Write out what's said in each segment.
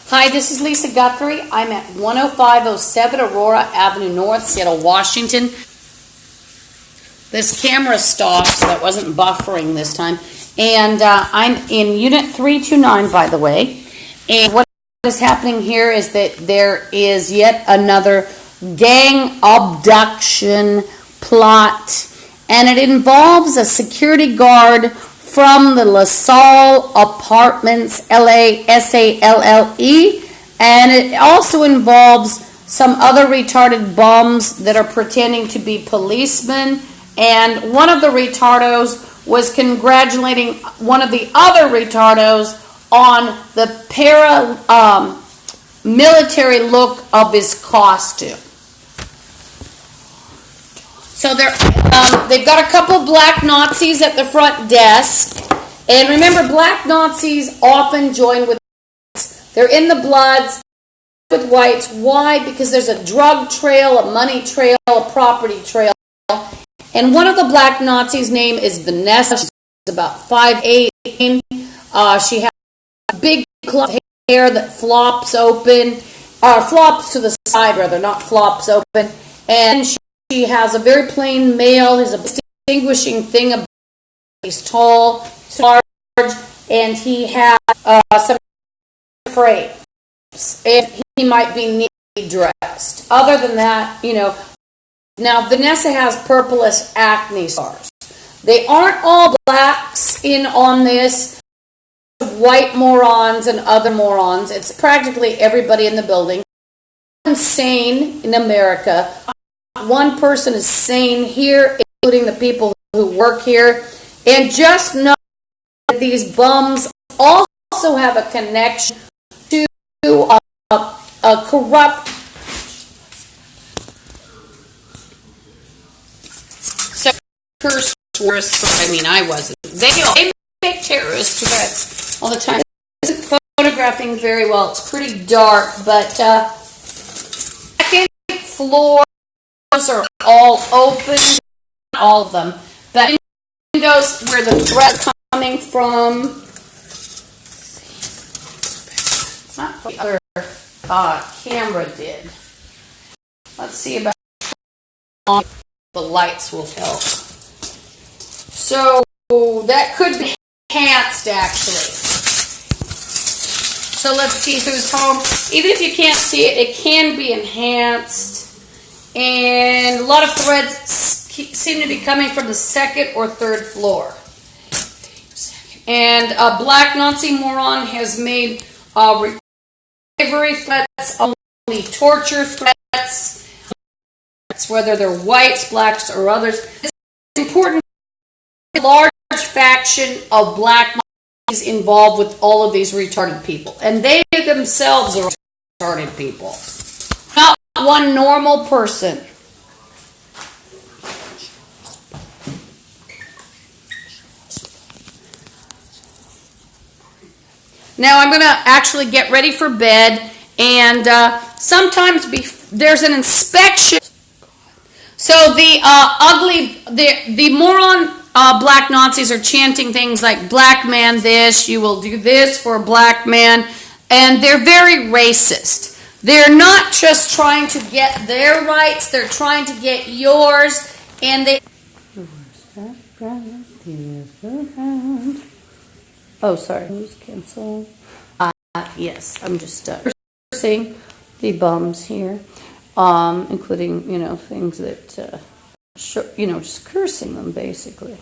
Hi, this is Lisa Guthrie. I'm at 10507 Aurora Avenue North, Seattle, Washington. This camera stopped, so that wasn't buffering this time. And I'm in Unit 329, by the way. And what is happening here is that there is yet another gang abduction plot, and it involves a security guard from the LaSalle Apartments, LASALLE, and it also involves some other retarded bums that are pretending to be policemen, and one of the retardos was congratulating one of the other retardos on the military look of his costume. So they've got a couple black Nazis at the front desk. And remember, black Nazis often join with whites. They're in the Bloods with whites. Why? Because there's a drug trail, a money trail, a property trail. And one of the black Nazis' name is Vanessa. She's about 5'8". She has a big clump of hair that flops open, flops to the side rather, not flops open. And she has a very plain male. His distinguishing thing about he's tall, large, and he has some frames. And he might be neatly dressed. Other than that, now Vanessa has purplish acne scars. They aren't all blacks in on this. White morons and other morons. It's practically everybody in the building. Insane in America. One person is sane here, including the people who work here. And just know that these bums also have a connection to a corrupt curse words. I mean, I wasn't. They make terrorist threats all the time. It isn't photographing very well. It's pretty dark, but second floor are all open, all of them. But windows where the threat's coming from. It's not what the other camera did. Let's see about the lights will help. So that could be enhanced actually. So let's see who's home. Even if you can't see it, it can be enhanced. And a lot of threads seem to be coming from the second or third floor. And a black Nazi moron has made recovery threats, only torture threats, whether they're whites, blacks, or others. It's important. A large faction of black Nazis involved with all of these retarded people. And they themselves are retarded people. Not one normal person. Now I'm going to actually get ready for bed, and sometimes there's an inspection. So the moron black Nazis are chanting things like "black man this," "you will do this for a black man," and they're very racist. They're not just trying to get their rights, they're trying to get yours, and they... Oh, sorry, who's canceled? Yes, I'm just cursing the bums here, including, things that, just cursing them, basically,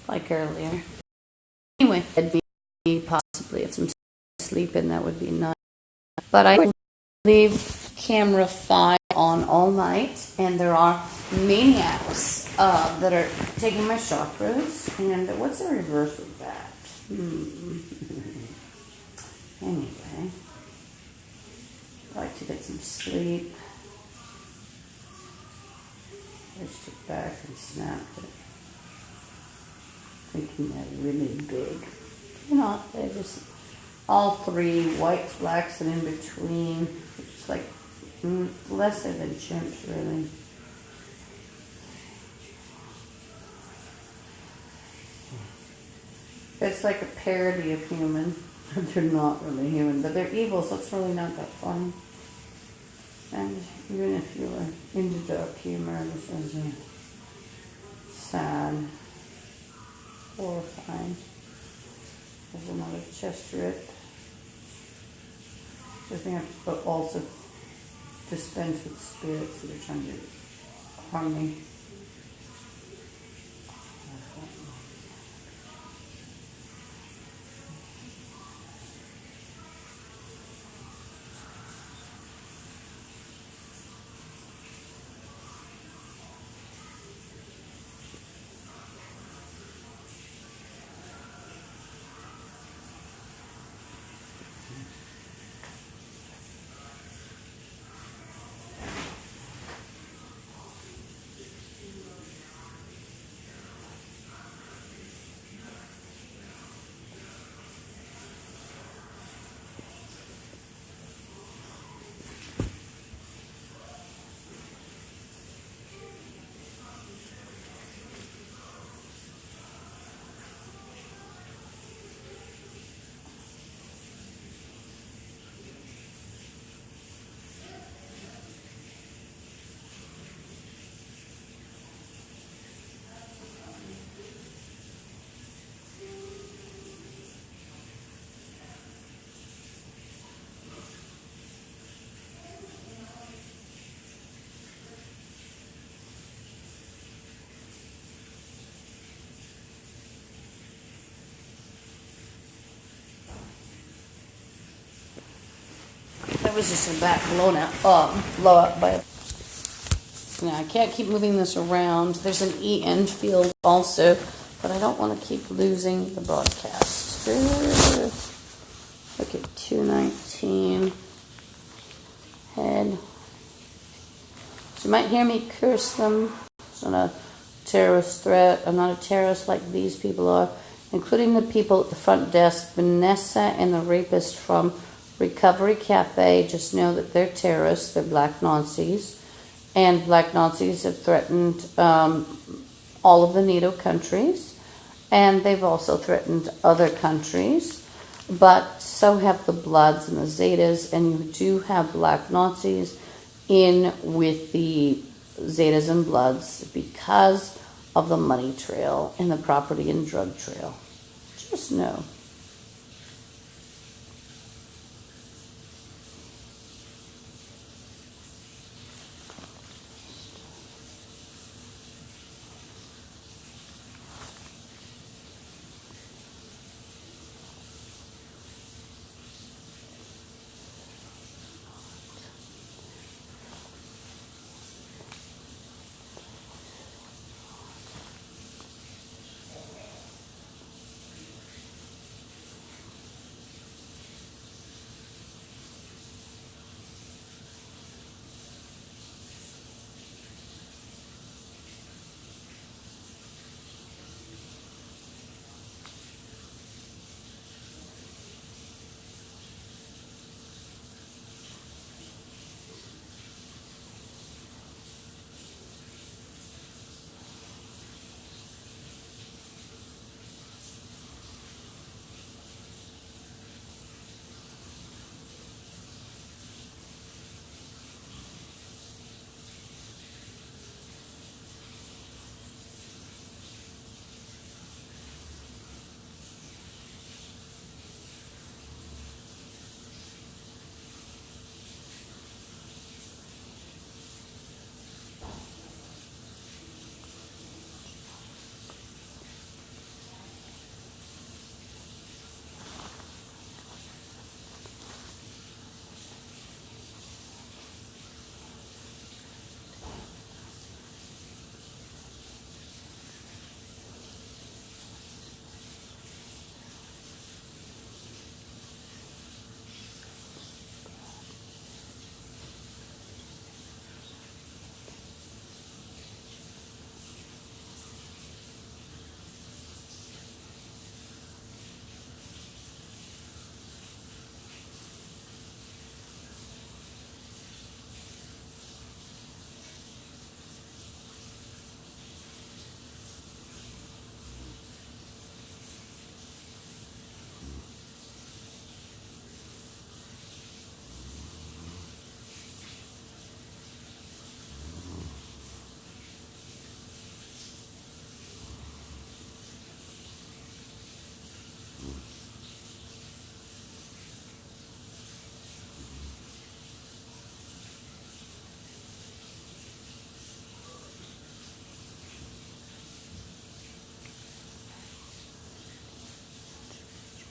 like earlier. Anyway, I'd be possibly if some sleep in, that would be nice. But I leave CameraFi on all night, and there are maniacs that are taking my chakras. And what's the reverse of that? Anyway, I'd like to get some sleep. I just took back and snapped it, thinking they're really big. They're not. They're just all three, whites, blacks, and in between. It's like lesser than chimps, really. It's like a parody of human. They're not really human, but they're evil, so it's really not that funny. And even if you were into dark humor, this is sad, horrifying. There's another chest rip. I think but also dispense with spirits that are trying to harm me. That was just a back blow up by a... Now, I can't keep moving this around. There's an E-end field also, but I don't want to keep losing the broadcast. Look at 219. Head. So you might hear me curse them. It's not a terrorist threat. I'm not a terrorist like these people are, including the people at the front desk, Vanessa and the rapist from Recovery Cafe. Just know that they're terrorists. They're black Nazis. And black Nazis have threatened all of the NATO countries. And they've also threatened other countries. But so have the Bloods and the Zetas. And you do have black Nazis in with the Zetas and Bloods because of the money trail and the property and drug trail. Just know.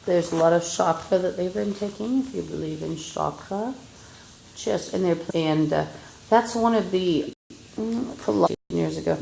There's a lot of chakra that they've been taking, if you believe in chakra. That's one of the years ago.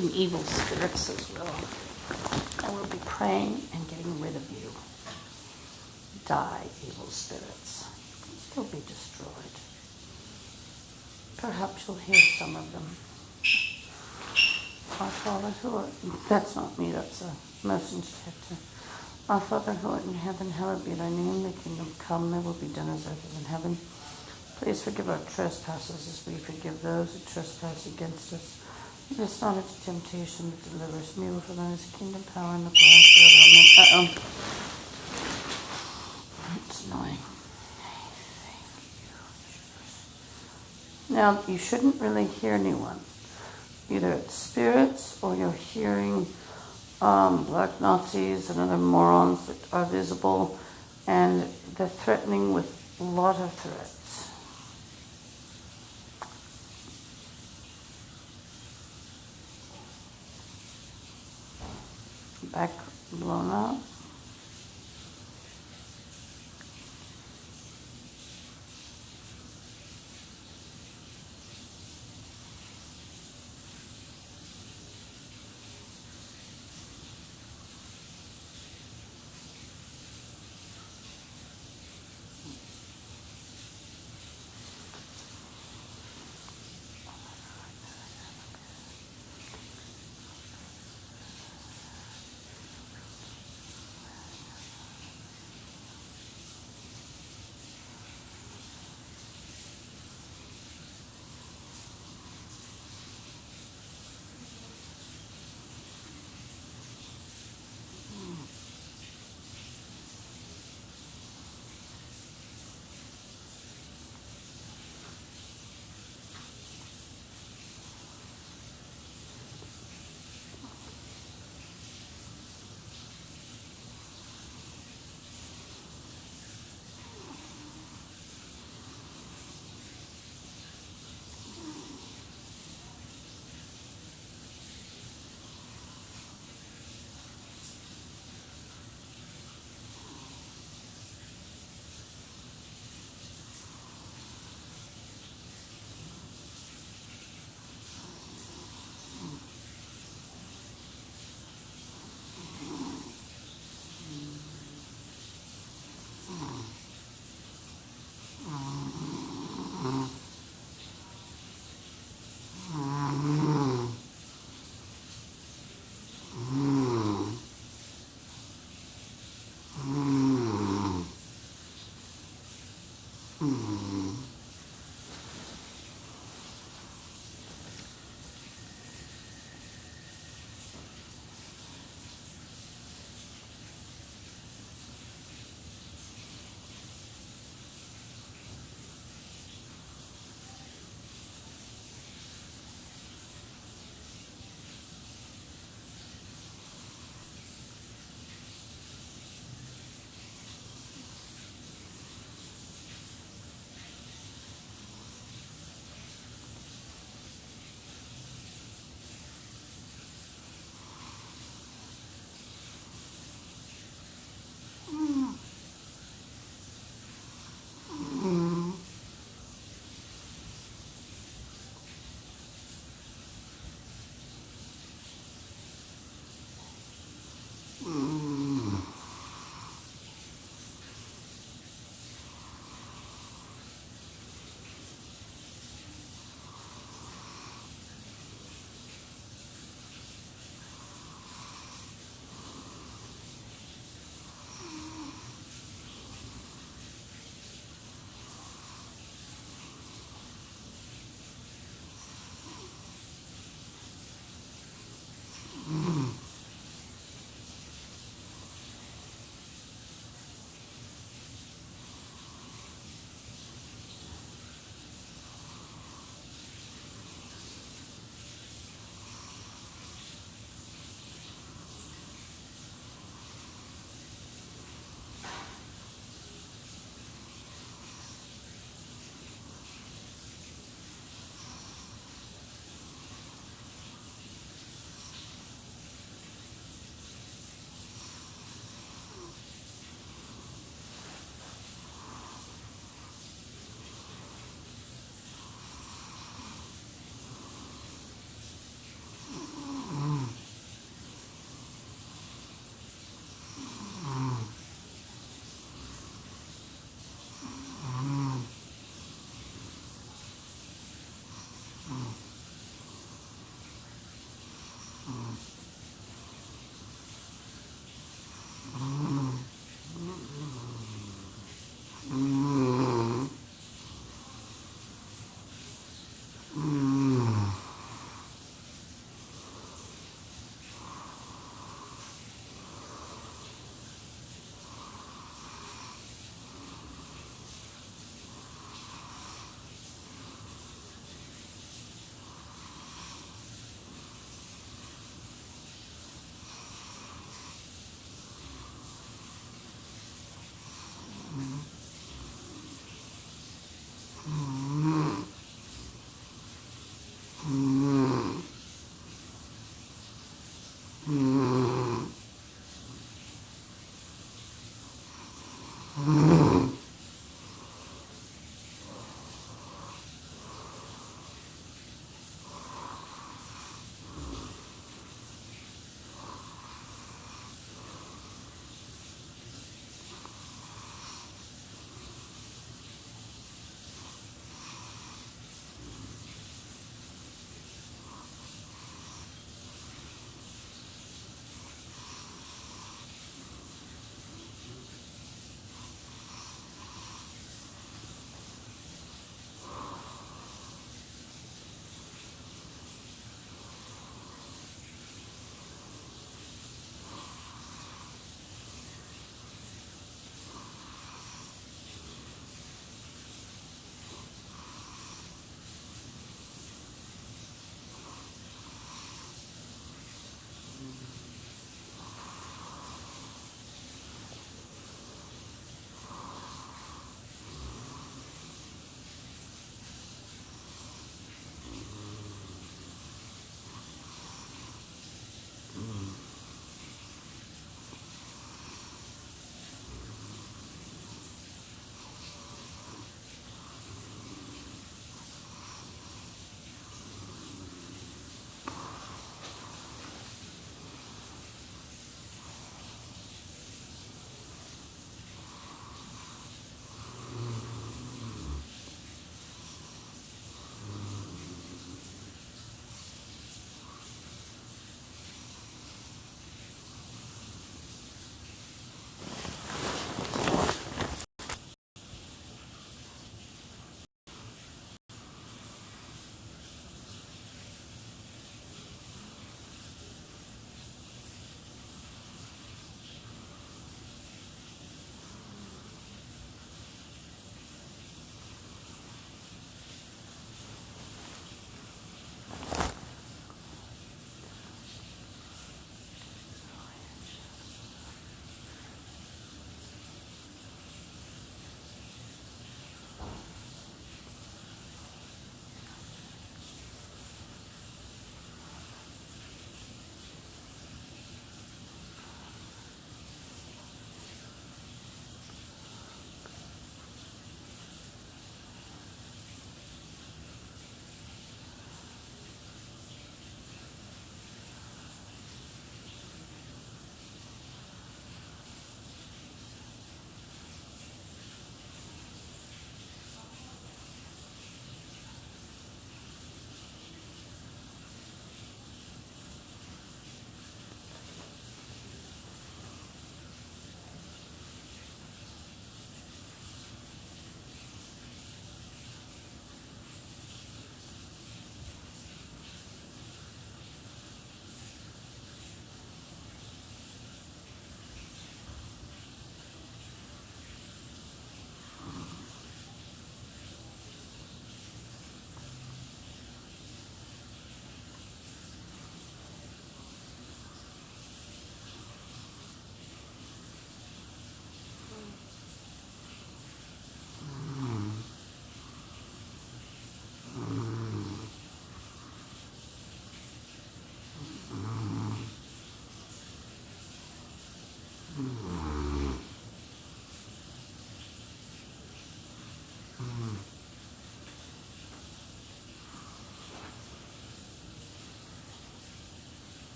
them evil spirits as well. I will be praying and getting rid of you. Die, evil spirits. They'll be destroyed. Perhaps you'll hear some of them. Our Father who art... That's not me, that's a motion detector. Our Father who art in heaven, hallowed be thy name. Thy kingdom come, thy will be done as earth is in heaven. Please forgive our trespasses as we forgive those who trespass against us. Lead us not into temptation, but deliver us from evil. For thine is the kingdom, power, and the glory forever. Amen. It's annoying. Now, you shouldn't really hear anyone. Either it's spirits or you're hearing black Nazis and other morons that are visible, and they're threatening with a lot of threats. Back blown up.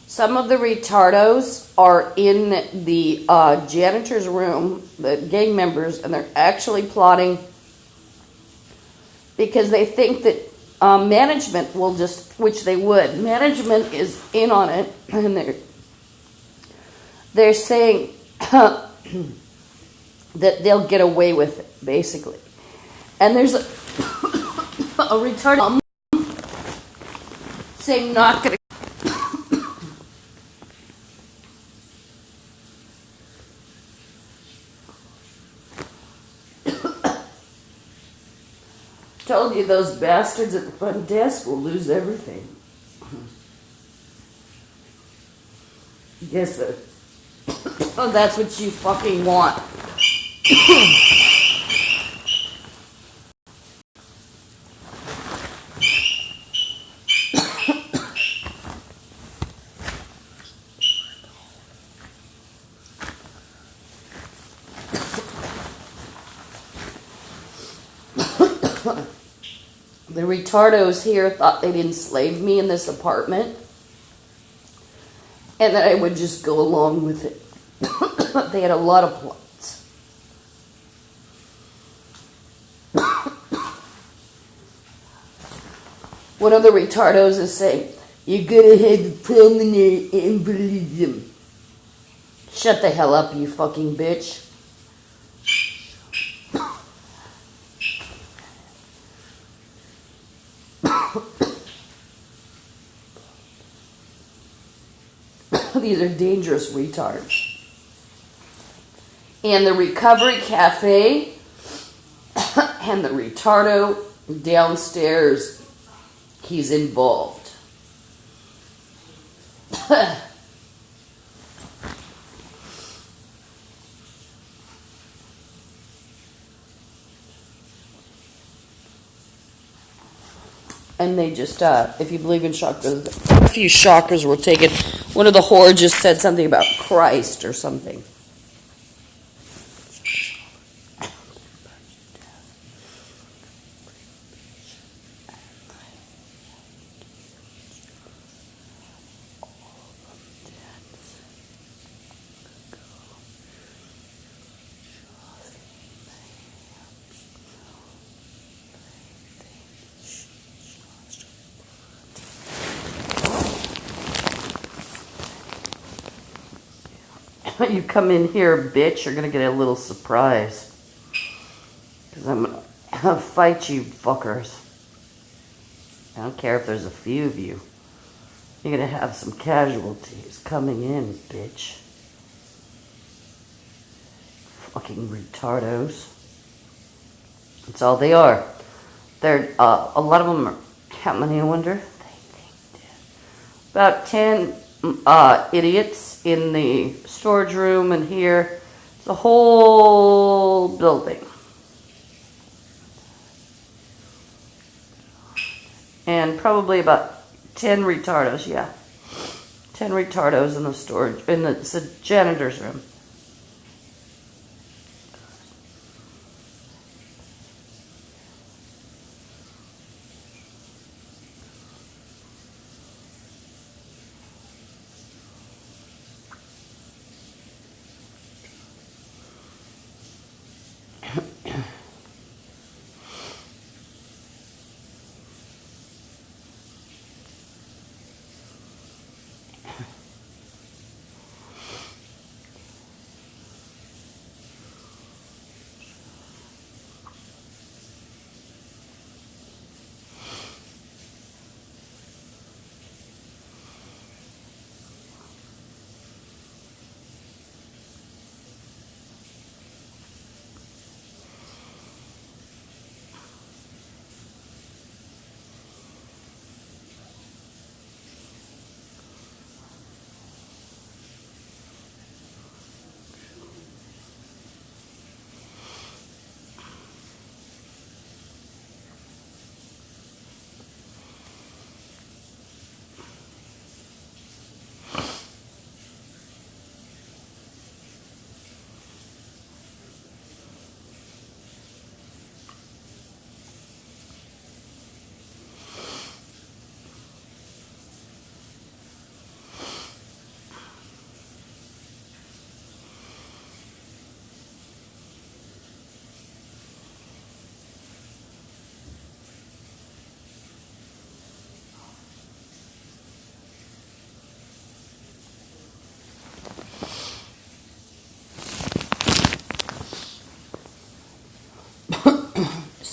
Some of the retardos are in the janitor's room, the gang members, and they're actually plotting because they think that management will just, which they would. Management is in on it, and they're saying that they'll get away with it, basically. And there's a retarded saying not gonna. Told you those bastards at the front desk will lose everything. Guess that. Oh, that's what you fucking want. The retardos here thought they'd enslave me in this apartment and that I would just go along with it. They had a lot of plots. One of the retardos is saying, "You're gonna have pulmonary embolism." Shut the hell up, you fucking bitch. These are dangerous retards. And the Recovery Cafe and the retardo downstairs, he's involved. And they just, if you believe in chakras, a few chakras were taken. One of the whore just said something about Christ or something. When you come in here, bitch, you're going to get a little surprise. Because I'm going to fight you fuckers. I don't care if there's a few of you. You're going to have some casualties coming in, bitch. Fucking retardos. That's all they are. They're, a lot of them are, how many I wonder? About 10 idiots in the storage room, and here it's a whole building. And probably about 10 retardos, yeah. 10 retardos in the storage, in the janitor's room.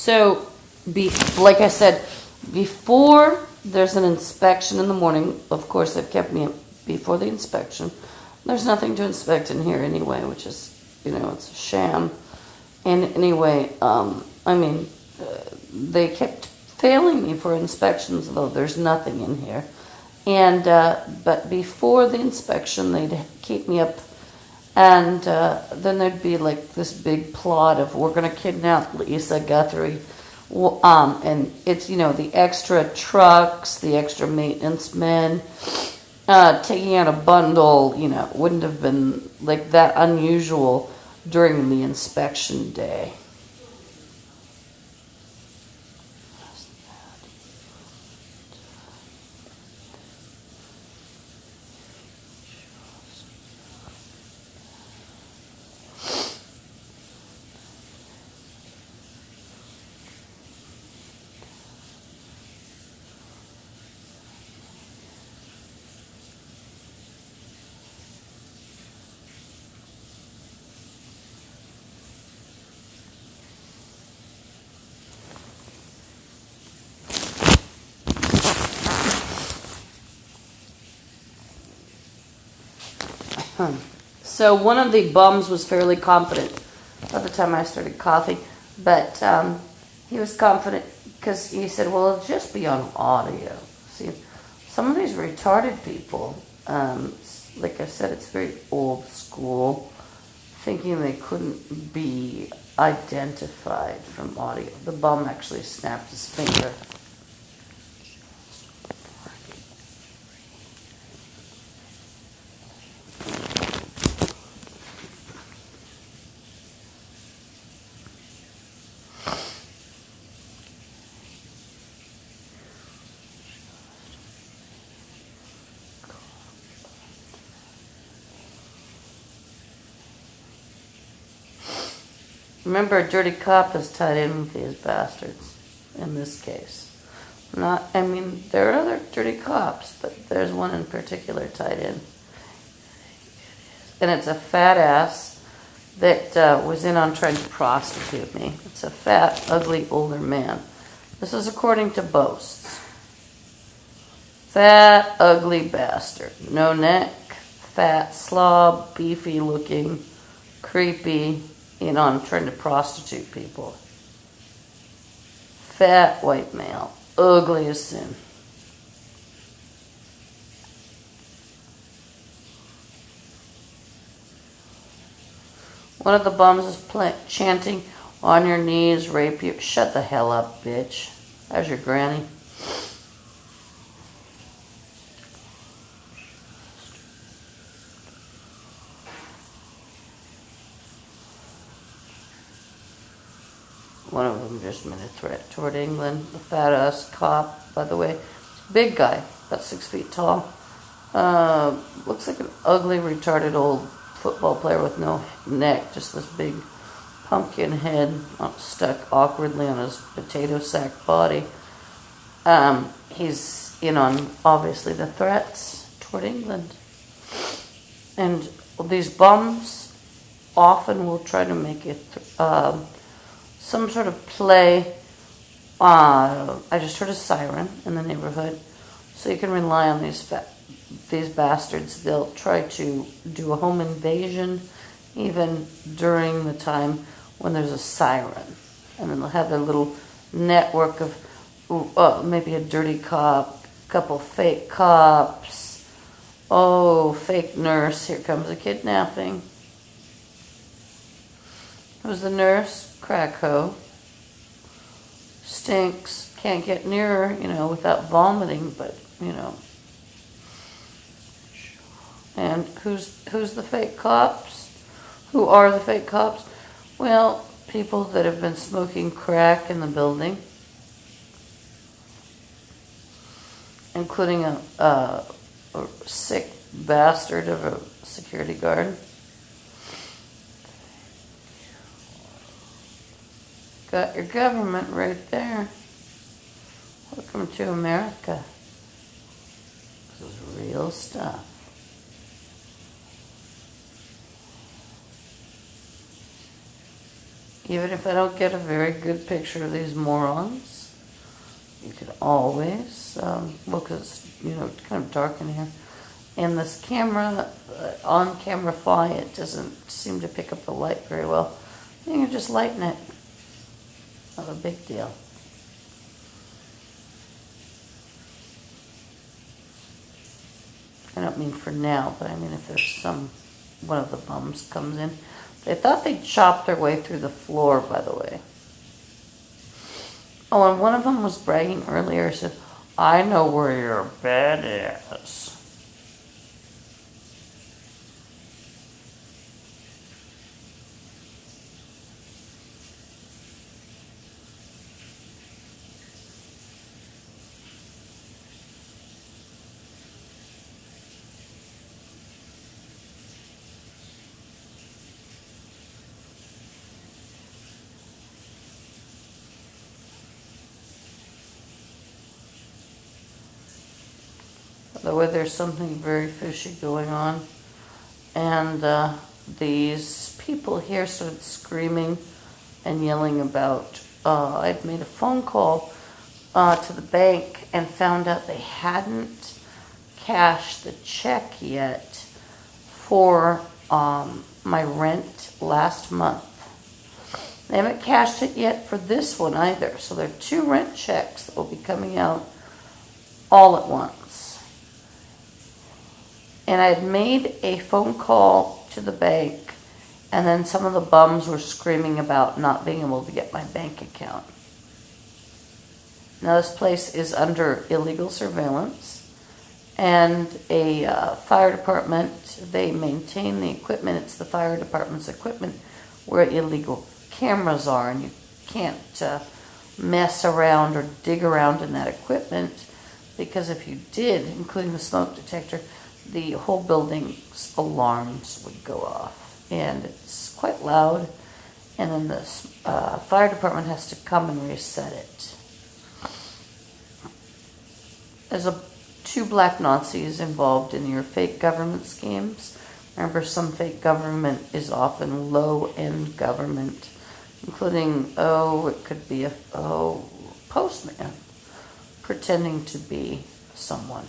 So, like I said, before there's an inspection in the morning, of course they've kept me up before the inspection. There's nothing to inspect in here anyway, which is, it's a sham. And anyway, they kept failing me for inspections, though there's nothing in here. And but before the inspection, they'd keep me up, and then there'd be like this big plot of we're going to kidnap Lisa Guthrie, and it's the extra trucks, the extra maintenance men, taking out a bundle. Wouldn't have been like that unusual during the inspection day. So one of the bums was fairly confident by the time I started coughing, but he was confident because he said, well, it'll just be on audio. See, some of these retarded people, like I said, it's very old school, thinking they couldn't be identified from audio. The bum actually snapped his finger. Remember, a dirty cop is tied in with these bastards in this case. There are other dirty cops, but there's one in particular tied in. And it's a fat ass that was in on trying to prostitute me. It's a fat, ugly, older man. This is according to boasts. Fat, ugly bastard. No neck, fat slob, beefy looking, creepy, on trying to prostitute people. Fat white male, ugly as sin. One of the bums is chanting, on your knees, rape you. Shut the hell up, bitch. How's your granny? One of them just made a threat toward England. The fat ass cop, by the way, big guy, about 6 feet tall. Looks like an ugly, retarded old football player with no neck, just this big pumpkin head stuck awkwardly on his potato sack body. He's in on, obviously, the threats toward England. And these bums often will try to make it some sort of play. I just heard a siren in the neighborhood, so you can rely on these bastards. They'll try to do a home invasion even during the time when there's a siren, and then they'll have their little network of maybe a dirty cop, a couple fake cops, fake nurse, here comes a kidnapping. Who's the nurse? Crack hoe. Stinks. Can't get near her, without vomiting, but, And who's the fake cops? Who are the fake cops? Well, people that have been smoking crack in the building, including a sick bastard of a security guard. Got your government right there. Welcome to America. This is real stuff. Even if I don't get a very good picture of these morons, you can always, well, because, it's kind of dark in here. And this camera, on CameraFi, it doesn't seem to pick up the light very well. You can just lighten it. Not a big deal. I don't mean for now, but I mean if there's one of the bums comes in. They thought they'd chop their way through the floor, by the way. Oh, and one of them was bragging earlier, said, I know where your bed is. By the way, there's something very fishy going on. And these people here started screaming and yelling about, I'd made a phone call to the bank and found out they hadn't cashed the check yet for my rent last month. They haven't cashed it yet for this one either. So there are 2 rent checks that will be coming out all at once. And I had made a phone call to the bank, and then some of the bums were screaming about not being able to get my bank account. Now this place is under illegal surveillance, and a fire department, they maintain the equipment. It's the fire department's equipment where illegal cameras are, and you can't mess around or dig around in that equipment, because if you did, including the smoke detector, the whole building's alarms would go off, and it's quite loud, and then the fire department has to come and reset it. There's 2 black Nazis involved in your fake government schemes. Remember, some fake government is often low-end government, including, it could be a postman pretending to be someone.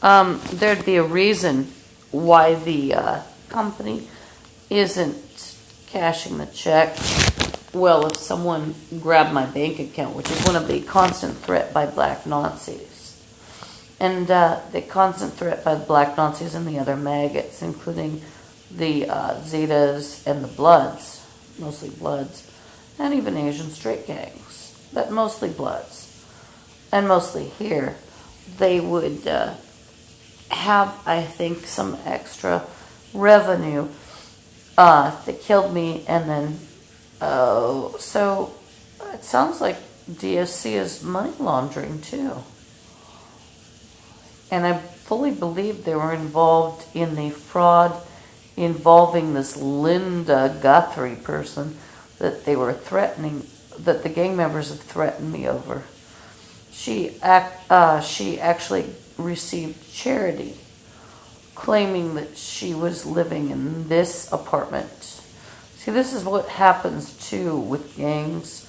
There'd be a reason why the company isn't cashing the check. Well, if someone grabbed my bank account, which is one of the constant threat by black Nazis. And the constant threat by the black Nazis and the other maggots, including the Zetas and the Bloods, mostly Bloods, and even Asian straight gangs, but mostly Bloods. And mostly here, they would have, I think, some extra revenue if they killed me, and then, so it sounds like DSC is money laundering too. And I fully believe they were involved in the fraud involving this Linda Guthrie person that they were threatening, that the gang members have threatened me over. She actually received charity, claiming that she was living in this apartment. See, this is what happens too with gangs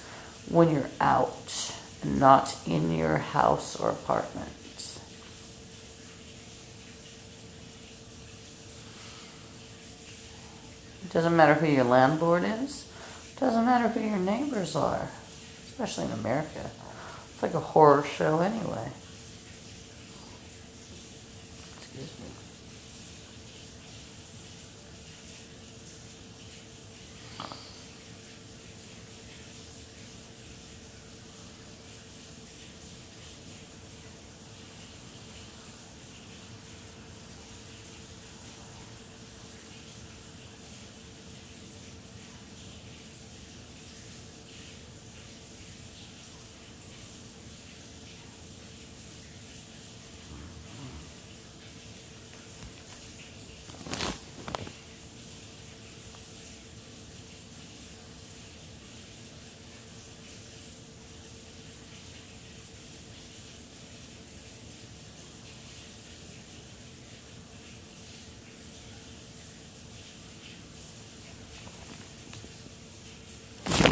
when you're out and not in your house or apartment. It doesn't matter who your landlord is. Doesn't matter who your neighbors are, especially in America. It's like a horror show anyway. Excuse me.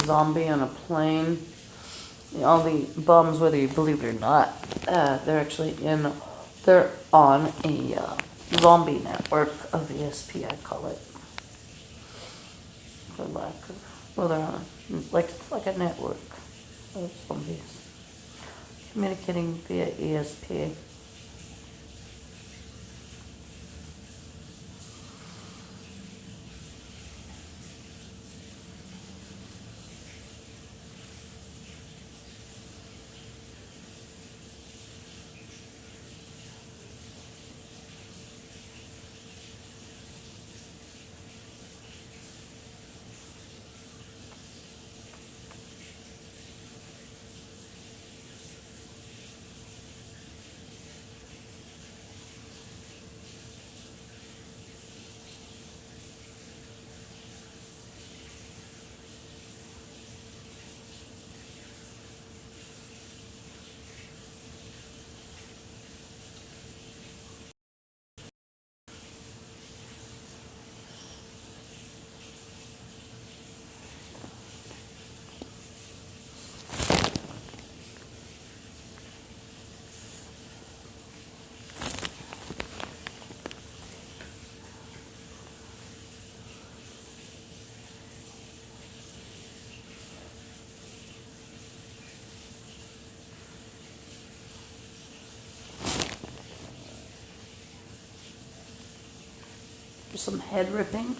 Zombie on a plane. All the bums, whether you believe it or not, they're on a zombie network of ESP, I call it. For lack of, well, they're on like a network of zombies communicating via ESP. Some head ripping.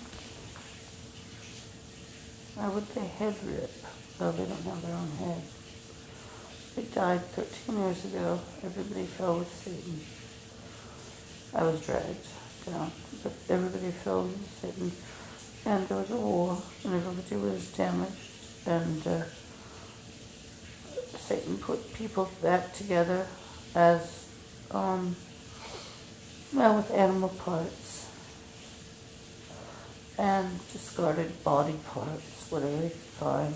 Why would they head rip? Oh, they don't have their own head. They died 13 years ago. Everybody fell with Satan. I was dragged down, but everybody fell with Satan. And there was a war, and everybody was damaged. And Satan put people back together as, with animal parts. And discarded body parts, whatever they could find.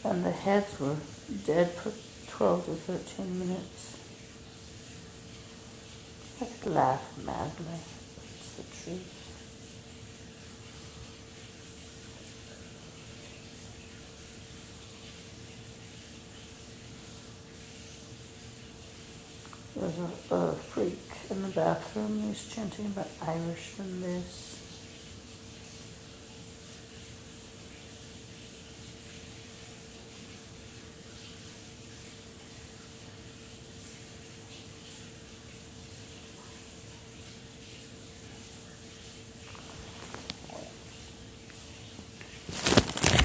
And the heads were dead for 12 to 13 minutes. I could laugh madly. It's the truth. There was a freak in the bathroom. He was chanting about Irishmen this.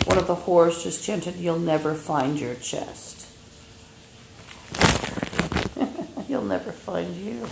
One of the whores just chanted, "You'll never find your chest." You'll never find you.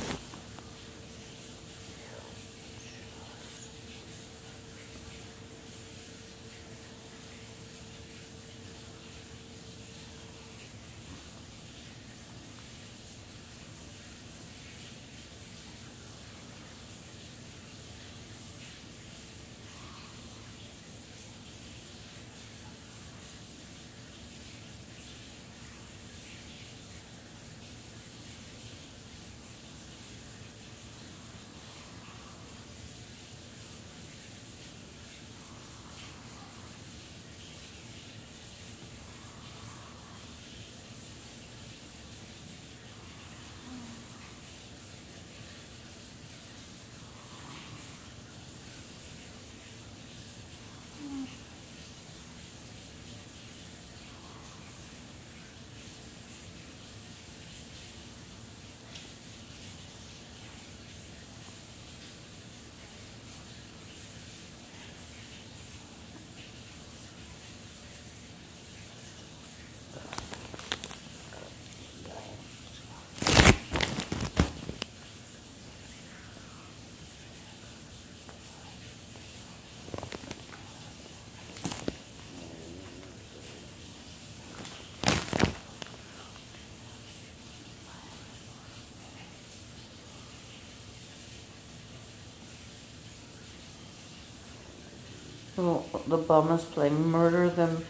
well, the bum is playing murder them,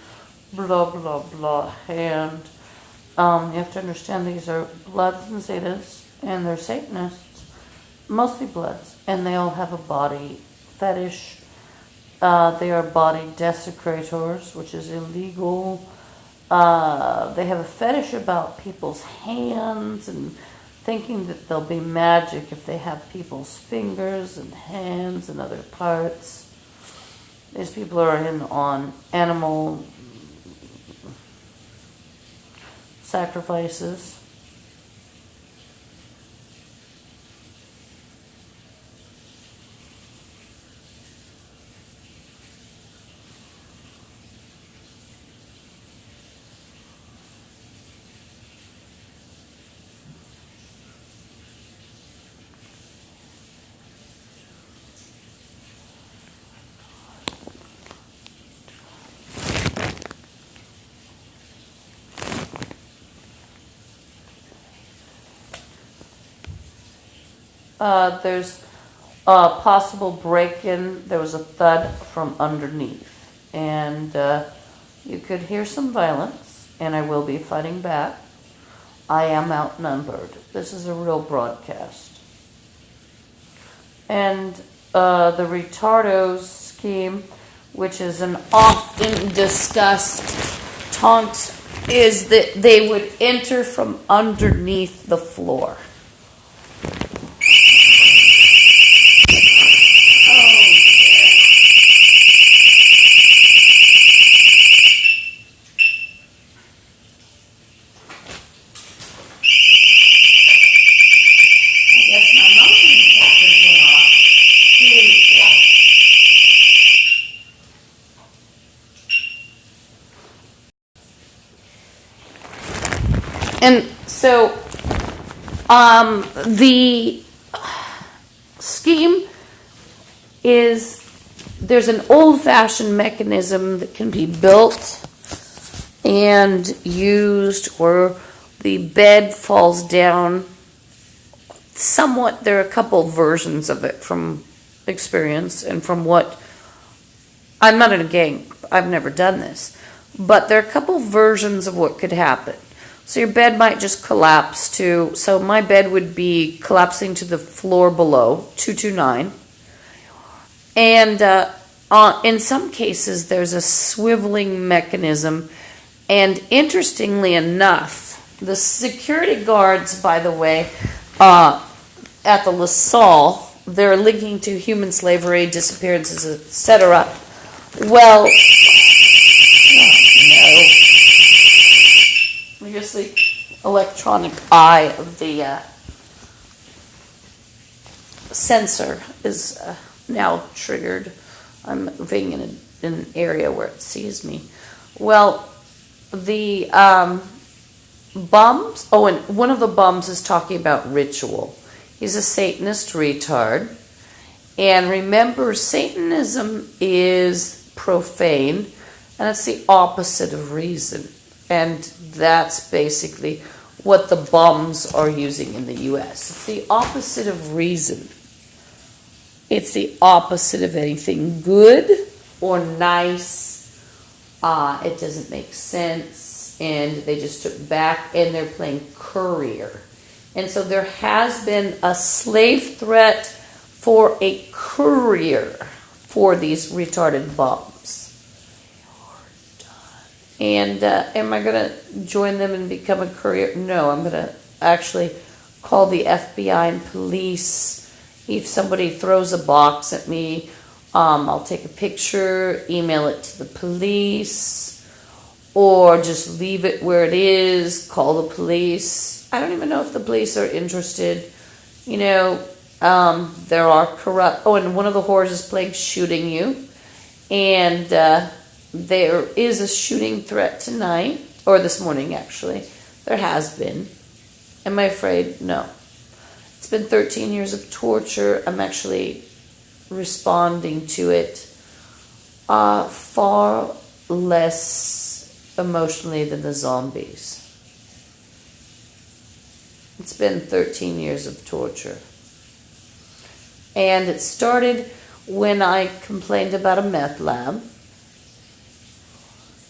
blah, blah, blah. And you have to understand these are Bloods and Zetas, and they're Satanists, mostly Bloods, and they all have a body fetish. They are body desecrators, which is illegal. They have a fetish about people's hands and thinking that they'll be magic if they have people's fingers and hands and other parts. These people are in on animal sacrifices. There's a possible break-in. There was a thud from underneath. And you could hear some violence, and I will be fighting back. I am outnumbered. This is a real broadcast. And the retardos scheme, which is an often discussed taunt, is that they would enter from underneath the floor. And so, the scheme is, there's an old-fashioned mechanism that can be built and used where the bed falls down somewhat. There are a couple versions of it from experience and from what, I'm not in a gang, I've never done this, but there are a couple versions of what could happen. So your bed might just collapse to, so my bed would be collapsing to the floor below, 229. And in some cases, there's a swiveling mechanism. And interestingly enough, the security guards, by the way, at the LaSalle, they're linking to human slavery, disappearances, etc. Well, no. I guess the electronic eye of the sensor is now triggered. I'm moving in an area where it sees me. Well, the bums, oh, and one of the bums is talking about ritual. He's a Satanist retard. And remember, Satanism is profane, and it's the opposite of reason. And that's basically what the bums are using in the U.S. It's the opposite of reason. It's the opposite of anything good or nice. It doesn't make sense. And they just took back, and they're playing courier. And so there has been a slave threat for a courier for these retarded bums. And am I going to join them and become a courier? No, I'm going to actually call the FBI and police. If somebody throws a box at me, I'll take a picture, email it to the police, or just leave it where it is, call the police. I don't even know if the police are interested. You know, there are corrupt... Oh, and one of the whores is playing shooting you. And... there is a shooting threat tonight, or this morning actually. There has been. Am I afraid? No. It's been 13 years of torture. I'm actually responding to it far less emotionally than the zombies. It's been 13 years of torture. And it started when I complained about a meth lab.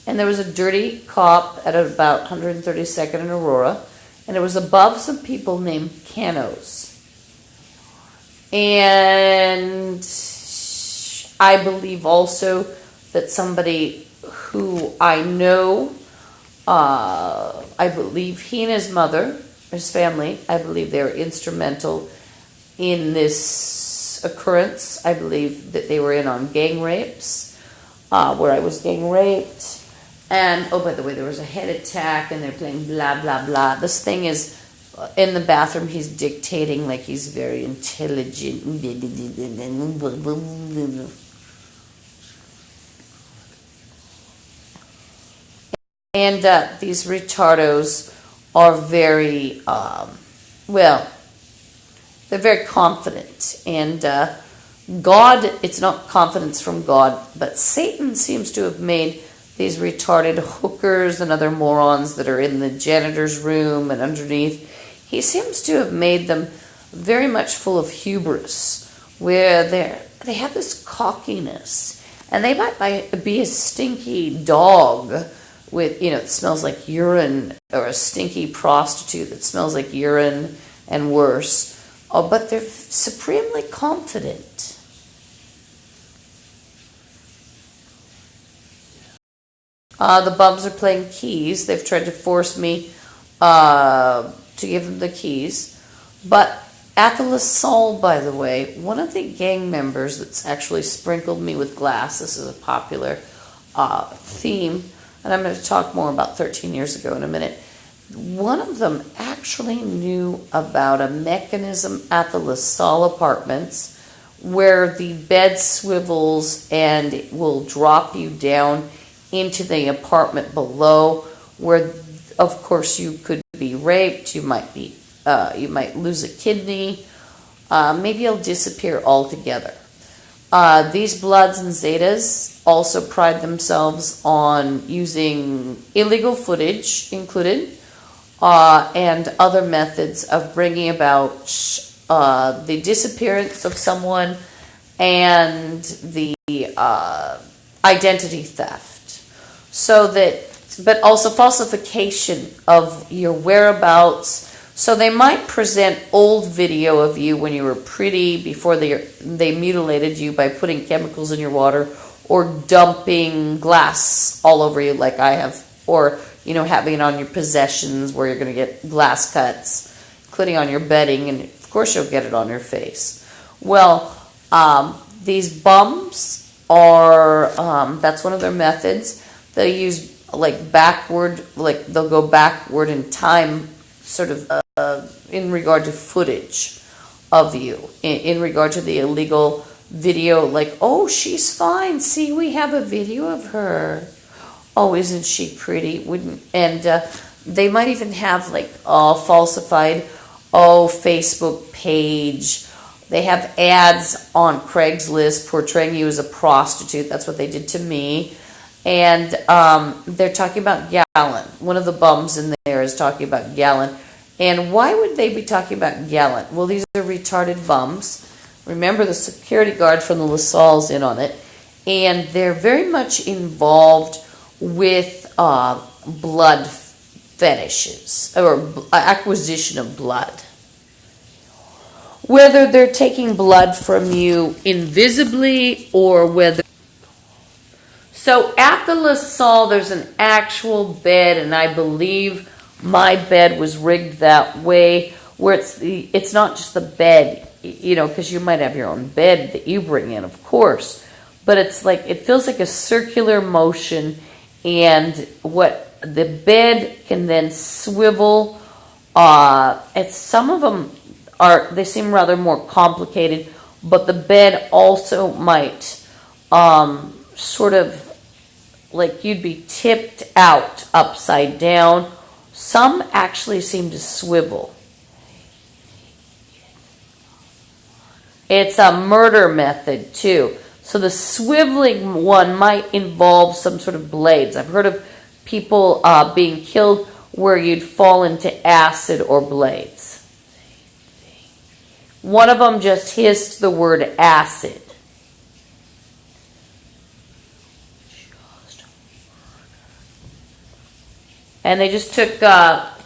And there was a dirty cop at about 132nd and Aurora, and it was above some people named Canos. And I believe also that somebody who I know, I believe he and his mother, his family, I believe they were instrumental in this occurrence. I believe that they were in on gang rapes, where I was gang raped. And, oh, by the way, there was a head attack, and they're playing blah, blah, blah. This thing is in the bathroom. He's dictating like he's very intelligent. And these retardos are very, well, they're very confident. And God, it's not confidence from God, but Satan seems to have made these retarded hookers and other morons that are in the janitor's room and underneath. He seems to have made them very much full of hubris, where they have this cockiness, and they might be a stinky dog with, it smells like urine, or a stinky prostitute that smells like urine and worse. Oh, but they're supremely confident. The bums are playing keys. They've tried to force me to give them the keys. But at the LaSalle, by the way, one of the gang members that's actually sprinkled me with glass, this is a popular theme, and I'm going to talk more about 13 years ago in a minute. One of them actually knew about a mechanism at the LaSalle apartments where the bed swivels and it will drop you down into the apartment below, where of course you could be raped, you might lose a kidney, maybe you'll disappear altogether. These Bloods and Zetas also pride themselves on using illegal footage included, and other methods of bringing about the disappearance of someone and the identity theft. But also falsification of your whereabouts. So they might present old video of you when you were pretty before they mutilated you by putting chemicals in your water or dumping glass all over you like I have, or having it on your possessions where you're going to get glass cuts, including on your bedding, and of course you'll get it on your face. Well, these bums are, that's one of their methods. They use they'll go backward in time, sort of in regard to footage of you, in regard to the illegal video, like, oh, she's fine, see, we have a video of her, oh, isn't she pretty, and they might even have falsified Facebook page. They have ads on Craigslist portraying you as a prostitute. That's what they did to me. And they're talking about Gallon. One of the bums in there is talking about Gallon. And why would they be talking about Gallon? Well, these are retarded bums. Remember, the security guard from the LaSalle's in on it. And they're very much involved with blood fetishes, or acquisition of blood. Whether they're taking blood from you invisibly or whether... So at the LaSalle, there's an actual bed, and I believe my bed was rigged that way, where it's not just the bed, because you might have your own bed that you bring in, of course, but it feels like a circular motion, and what the bed can then swivel. Some of them they seem rather more complicated, but the bed also might sort of like you'd be tipped out upside down. Some actually seem to swivel. It's a murder method too. So the swiveling one might involve some sort of blades. I've heard of people being killed where you'd fall into acid or blades. One of them just hissed the word acid. and they just took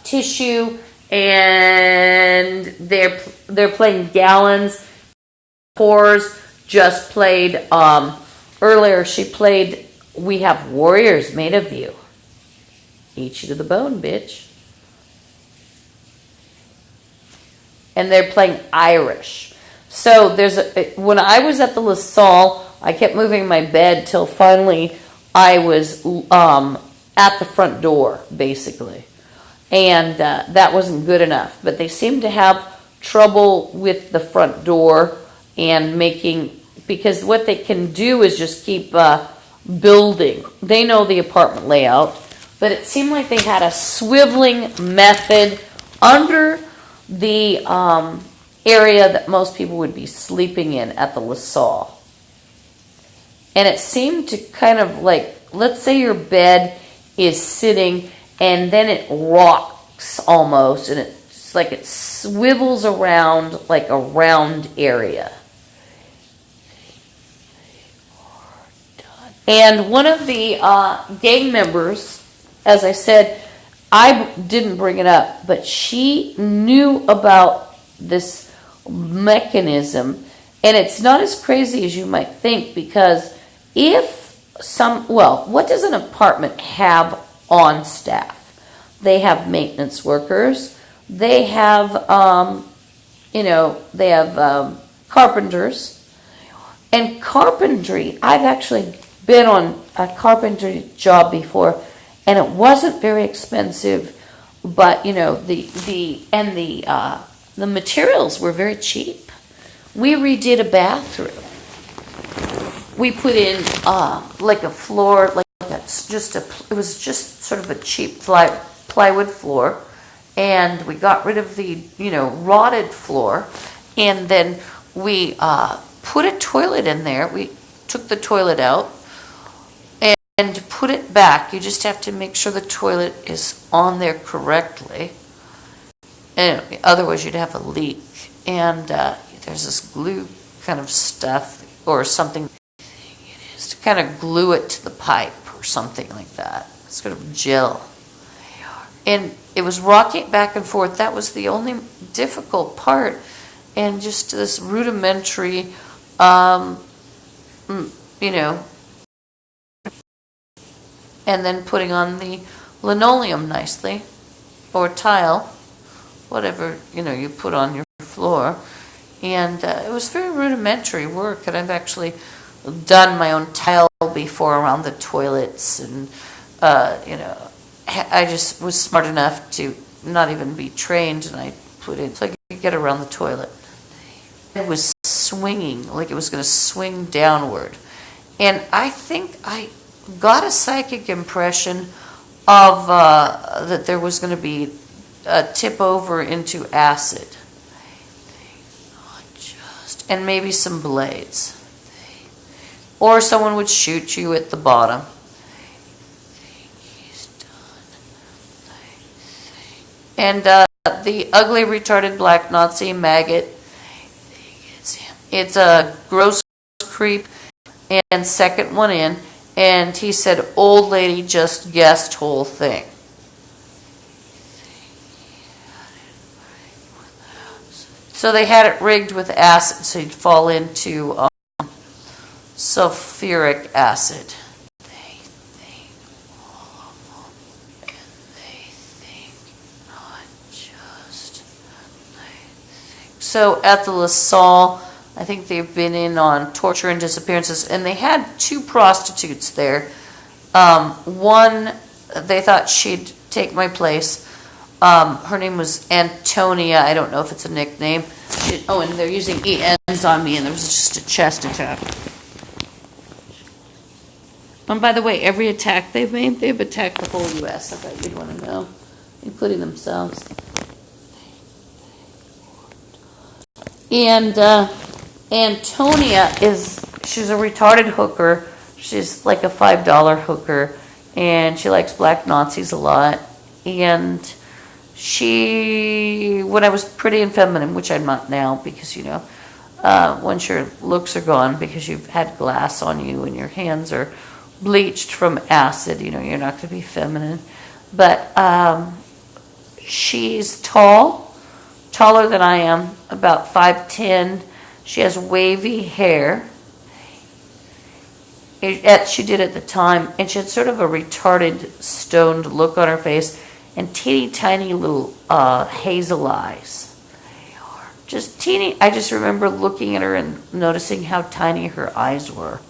tissue, and they're playing gallons. Pours just played earlier. She played "We Have Warriors Made of You." Eat you to the bone, bitch. And they're playing Irish. So when I was at the LaSalle, I kept moving my bed till finally I was at the front door, basically. And that wasn't good enough. But they seemed to have trouble with the front door and because what they can do is just keep building. They know the apartment layout, but it seemed like they had a swiveling method under the area that most people would be sleeping in at the LaSalle. And it seemed to kind of like, let's say your bed is sitting and then it rocks almost, and it's like it swivels around like a round area. And one of the gang members, as I said, I didn't bring it up, but she knew about this mechanism, and it's not as crazy as you might think, because what does an apartment have on staff? They have maintenance workers, they have, carpenters, and carpentry, I've actually been on a carpentry job before, and it wasn't very expensive, but the materials were very cheap. We redid a bathroom. We put in like a floor, it was just sort of a cheap plywood floor, and we got rid of the rotted floor, and then we put a toilet in there. We took the toilet out and put it back. You just have to make sure the toilet is on there correctly, and otherwise you'd have a leak. And there's this glue kind of stuff or something it is to kind of glue it to the pipe or something like that. It's sort of gel. And it was rocking back and forth. That was the only difficult part. And just this rudimentary, and then putting on the linoleum nicely, or tile, whatever, you put on your floor. And it was very rudimentary work, and I've actually done my own tile before around the toilets, and, I just was smart enough to not even be trained, and I put in, so I could get around the toilet. It was swinging, like it was going to swing downward. And I think I got a psychic impression of that there was going to be a tip over into acid. And maybe some blades. Or someone would shoot you at the bottom. And the ugly, retarded black Nazi maggot, it's a gross creep, and second one in, and he said, "Old lady just guessed whole thing." So they had it rigged with acid, so you'd fall into sulfuric acid. They think all of them, and they think not just they think. So at the LaSalle, I think they've been in on torture and disappearances, and they had 2 prostitutes there. One, they thought she'd take my place. Her name was Antonia. I don't know if it's a nickname. And they're using ENs on me, and there was just a chest attack. And by the way, every attack they've made, they've attacked the whole U.S. I thought you'd want to know, including themselves. And Antonia she's a retarded hooker. She's like a $5 hooker, and she likes black Nazis a lot. And when I was pretty and feminine, which I'm not now, because once your looks are gone because you've had glass on you and your hands are bleached from acid, you're not going to be feminine. But she's tall, taller than I am, about 5'10". She has wavy hair. She did at the time, and she had sort of a retarded, stoned look on her face, and teeny tiny little hazel eyes. Just teeny. I just remember looking at her and noticing how tiny her eyes were.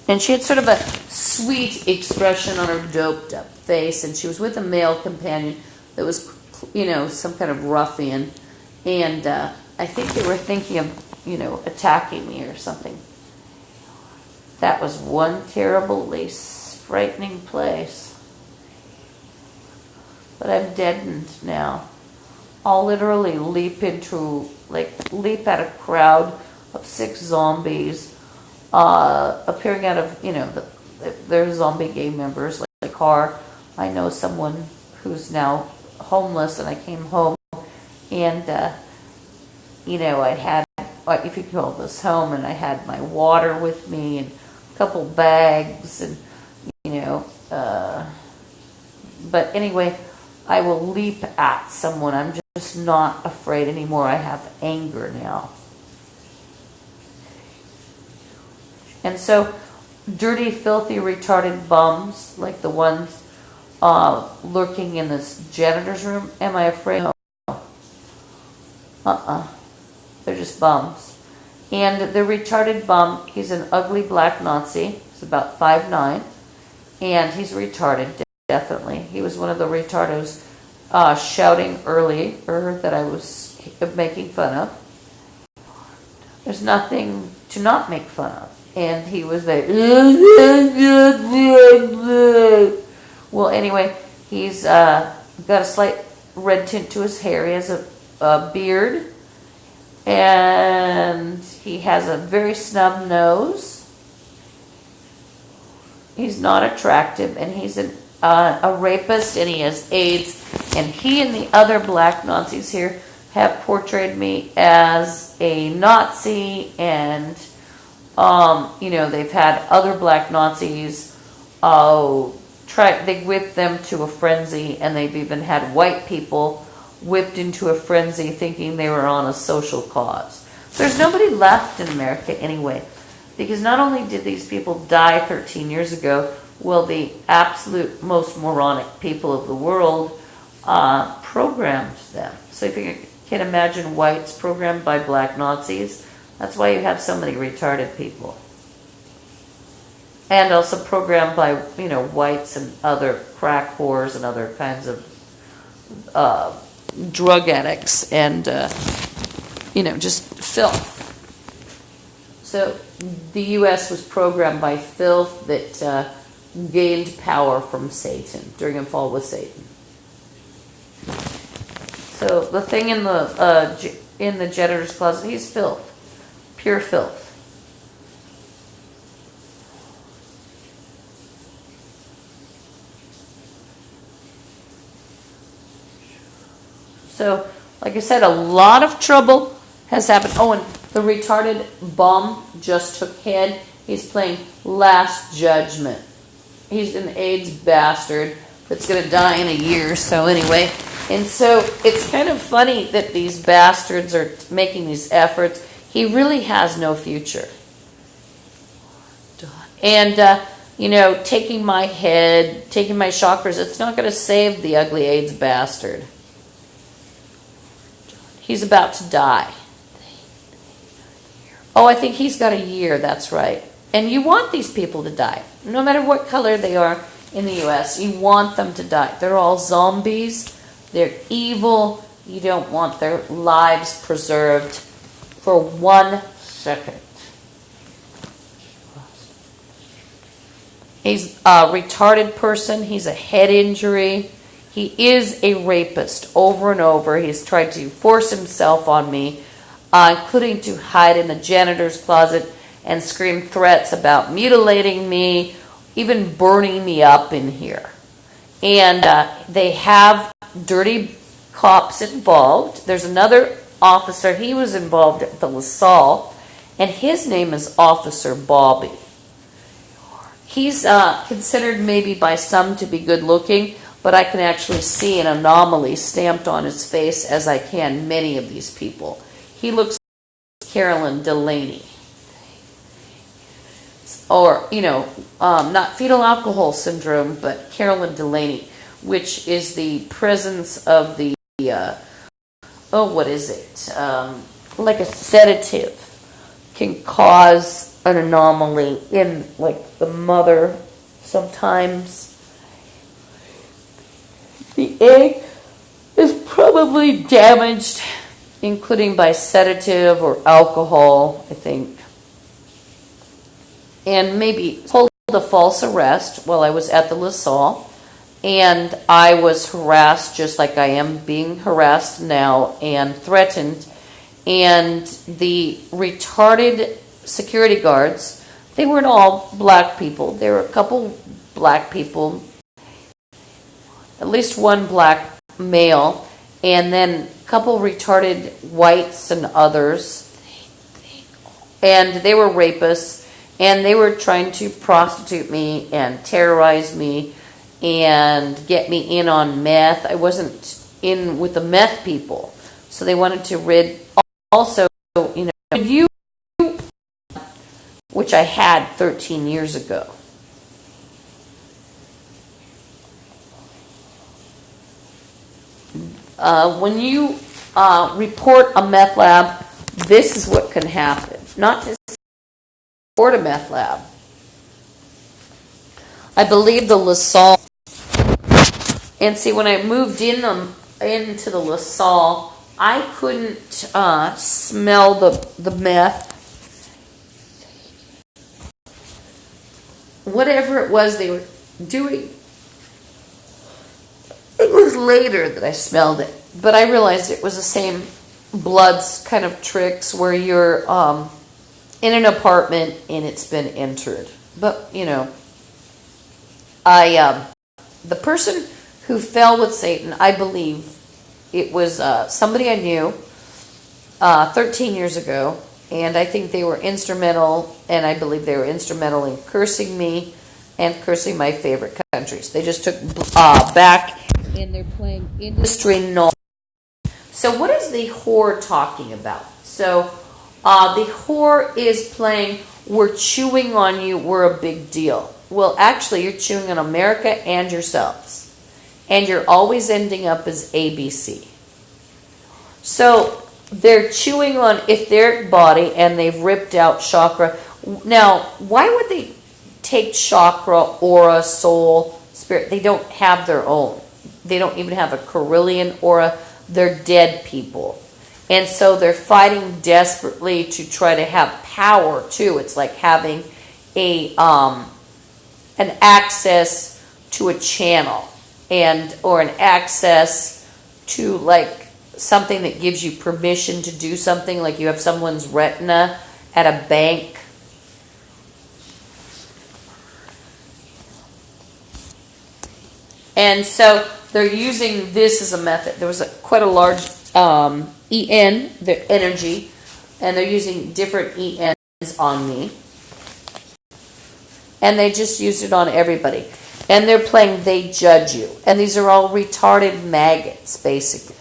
And she had sort of a sweet expression on her doped up face, and she was with a male companion that was, some kind of ruffian, and I think they were thinking of, attacking me or something. That was one terribly frightening place. But I'm deadened now. I'll literally leap at a crowd of 6 zombies, appearing out of, they're zombie gang members, like the car. I know someone who's now homeless, and I came home, and, I had, if you call this home, and I had my water with me, and a couple bags, and, but anyway, I will leap at someone. I'm just not afraid anymore. I have anger now. And so, dirty, filthy, retarded bums, like the ones lurking in this janitor's room, am I afraid? No. They're just bums. And the retarded bum, he's an ugly black Nazi. He's about 5'9", and he's retarded, definitely. He was one of the retardos shouting earlier that I was making fun of. There's nothing to not make fun of. And he was there. Well, anyway, he's got a slight red tint to his hair. He has a beard. And he has a very snub nose. He's not attractive, and he's a rapist, and he has AIDS. And he and the other black Nazis here have portrayed me as a Nazi, and they've had other black Nazis they whipped them to a frenzy, and they've even had white people whipped into a frenzy thinking they were on a social cause. There's nobody left in America anyway, because not only did these people die 13 years ago, well, the absolute most moronic people of the world programmed them. So if you can imagine whites programmed by black Nazis, that's why you have so many retarded people. And also programmed by, whites and other crack whores and other kinds of drug addicts and, just filth. So the U.S. was programmed by filth that gained power from Satan during a fall with Satan. So the thing in the janitor's closet, he's filth, pure filth. So, like I said, a lot of trouble has happened. Oh, and the retarded bum just took head. He's playing Last Judgment. He's an AIDS bastard that's going to die in a year or so anyway. And so it's kind of funny that these bastards are making these efforts. He really has no future. And, taking my head, taking my chakras, it's not going to save the ugly AIDS bastard. He's about to die. Oh, I think he's got a year, that's right. And you want these people to die. No matter what color they are in the U.S., you want them to die. They're all zombies. They're evil. You don't want their lives preserved for 1 second. He's a retarded person. He's a head injury. He is a rapist over and over. He's tried to force himself on me, including to hide in the janitor's closet and scream threats about mutilating me, even burning me up in here. And they have dirty cops involved. There's another officer. He was involved at the LaSalle, and his name is Officer Bobby. He's considered maybe by some to be good looking, but I can actually see an anomaly stamped on his face, as I can many of these people. He looks like Carolyn Delaney. Or, not fetal alcohol syndrome, but Carolyn Delaney, which is the presence of the, what is it? Like a sedative can cause an anomaly in, like, the mother sometimes. The egg is probably damaged, including by sedative or alcohol, I think. And maybe hold a false arrest while I was at the LaSalle, and I was harassed just like I am being harassed now and threatened. And the retarded security guards, they weren't all black people. There were a couple black people, at least one black male, and then a couple retarded whites and others. And they were rapists. And they were trying to prostitute me and terrorize me and get me in on meth. I wasn't in with the meth people. So they wanted to rid also, you, which I had 13 years ago. When you report a meth lab, this is what can happen. Not to or to meth lab. I believe the LaSalle, and see, when I moved into the LaSalle, I couldn't smell the meth. Whatever it was they were doing. It was later that I smelled it, but I realized it was the same Bloods kind of tricks where you're in an apartment and it's been entered. But, the person who fell with Satan, I believe it was somebody I knew 13 years ago, and I think they were instrumental, and I believe they were instrumental in cursing me and cursing my favorite countries. They just took back, and they're playing industry knowledge. So what is the whore talking about? So the whore is playing, we're chewing on you, we're a big deal. Well, actually, you're chewing on America and yourselves. And you're always ending up as ABC. So they're chewing on etheric body and they've ripped out chakra. Now, why would they take chakra, aura, soul, spirit? They don't have their own. They don't even have a Carillion aura. They're dead people. And so they're fighting desperately to try to have power too. It's like having an access to a channel or an access to like something that gives you permission to do something, like you have someone's retina at a bank. And so they're using this as a method. There was quite a large EN, the energy, and they're using different ENs on me. And they just used it on everybody. And they're playing They Judge You. And these are all retarded maggots, basically.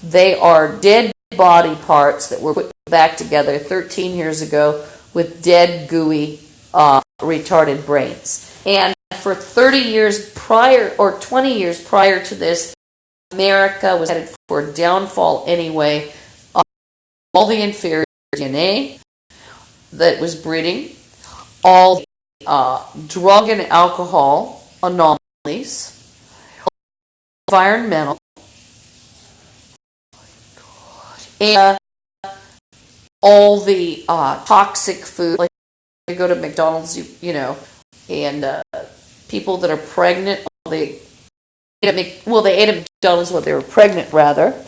They are dead body parts that were put back together 13 years ago with dead, gooey, retarded brains. And for 30 years prior, or 20 years prior to this, America was headed for a downfall anyway. All the inferior DNA that was breeding, all the drug and alcohol anomalies, environmental, and all the toxic food. Like you go to McDonald's, and people that are pregnant, they ate at McDonald's when they were pregnant, rather,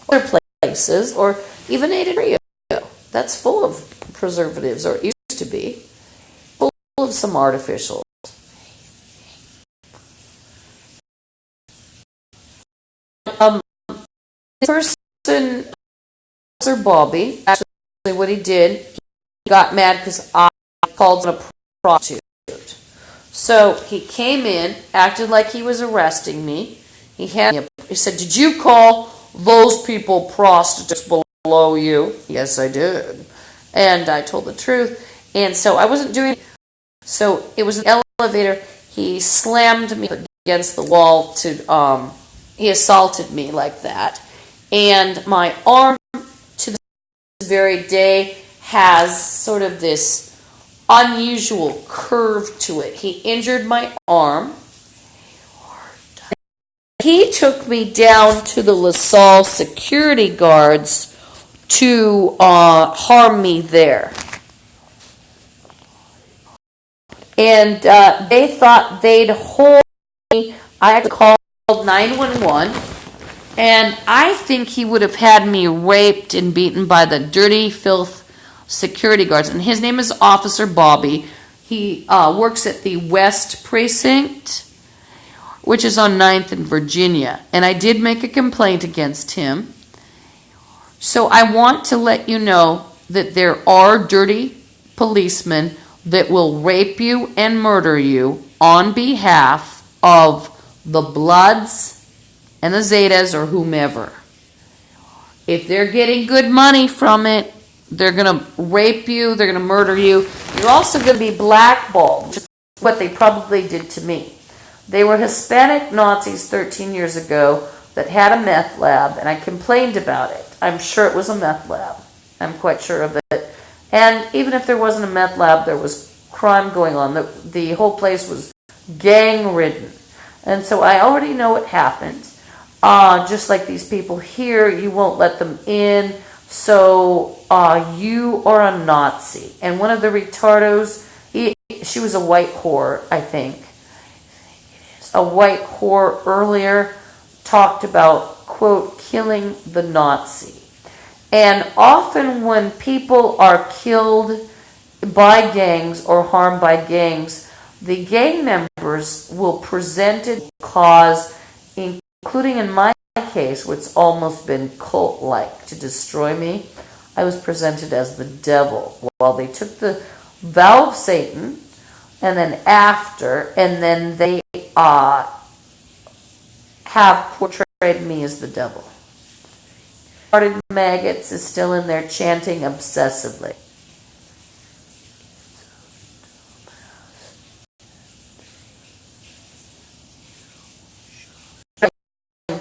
other places, or even ate at Rio. That's full of preservatives, or it used to be, full of some artificials. This person, Sir Bobby, actually what he did, he got mad because I called him a prostitute. So he came in, acted like he was arresting me. He said, "Did you call those people prostitutes below you?" Yes, I did. And I told the truth. And so I wasn't doing. So it was an elevator. He slammed me against the wall to. He assaulted me like that. And my arm to this very day has sort of this unusual curve to it. He injured my arm. He took me down to the LaSalle security guards to harm me there. And they thought they'd hold me. I had called 911. And I think he would have had me raped and beaten by the dirty filth security guards. And his name is Officer Bobby. He works at the West Precinct, which is on 9th in Virginia. And I did make a complaint against him. So I want to let you know that there are dirty policemen that will rape you and murder you on behalf of the Bloods and the Zetas or whomever. If they're getting good money from it, they're going to rape you, they're going to murder you. You're also going to be blackballed, which is what they probably did to me. They were Hispanic Nazis 13 years ago that had a meth lab, and I complained about it. I'm sure it was a meth lab. I'm quite sure of it. And even if there wasn't a meth lab, there was crime going on. The whole place was gang-ridden. And so I already know what happened. Just like these people here, you won't let them in. So you are a Nazi. And one of the retardos, she was a white whore, I think. A white whore earlier talked about, quote, killing the Nazi. And often when people are killed by gangs or harmed by gangs, the gang members will present a cause, including in my case, which almost been cult-like to destroy me. I was presented as the devil. Well, they took the vow of Satan, and then after, and then they have portrayed me as the devil. Hearted Maggots is still in there chanting obsessively.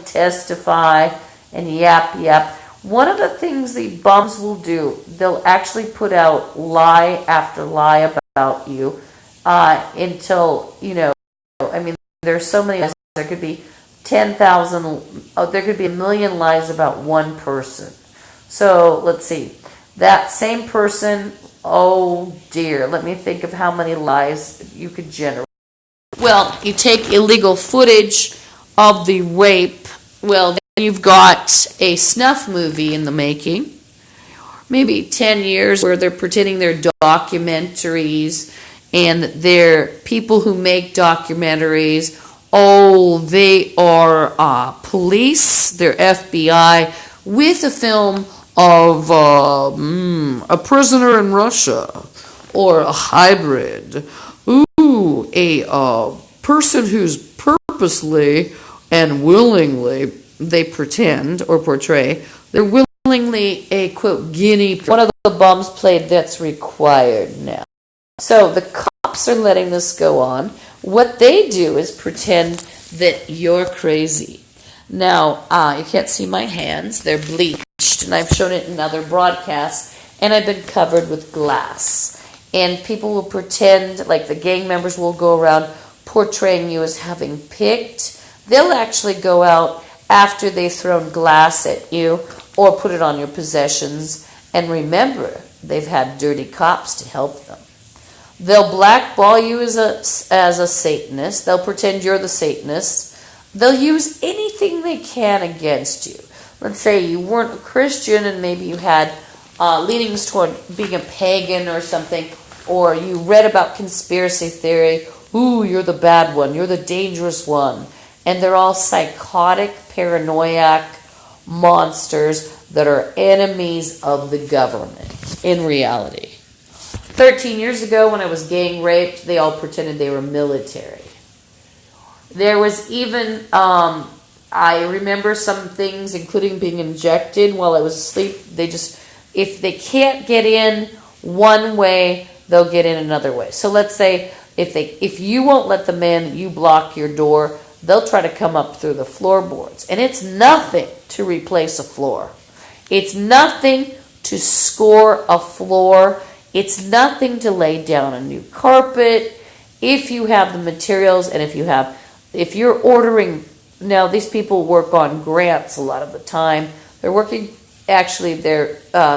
Testify and yap. One of the things the bums will do, they'll actually put out lie after lie about you until, I mean, there's so many lies. There could be 10,000, there could be 1 million lies about one person. So let's see, that same person, oh dear, let me think of how many lies you could generate. Well, you take illegal footage of the rape. Well, then you've got a snuff movie in the making, maybe 10 years, where they're pretending they're documentaries, and they're people who make documentaries. Oh, they are police, they're FBI, with a film of a prisoner in Russia, or a hybrid. Ooh, a person who's purposely and willingly, they pretend or portray, they're willingly a, quote, guinea pig. One of the bums played That's Required now. So the cops are letting this go on. What they do is pretend that you're crazy. Now, you can't see my hands. They're bleached, and I've shown it in other broadcasts, and I've been covered with glass. And people will pretend, like the gang members will go around portraying you as having picked. They'll actually go out after they've thrown glass at you or put it on your possessions. And remember, they've had dirty cops to help them. They'll blackball you as a Satanist. They'll pretend you're the Satanist. They'll use anything they can against you. Let's say you weren't a Christian and maybe you had leanings toward being a pagan or something, or you read about conspiracy theory. Ooh, you're the bad one. You're the dangerous one. And they're all psychotic, paranoiac monsters that are enemies of the government in reality. 13 years ago when I was gang raped, they all pretended they were military. There was even, I remember some things, including being injected while I was asleep. If they can't get in one way, they'll get in another way. So let's say if you won't let them in, you block your door, they'll try to come up through the floorboards. And it's nothing to replace a floor. It's nothing to score a floor. It's nothing to lay down a new carpet. If you have the materials and if you're ordering, now these people work on grants a lot of the time. They're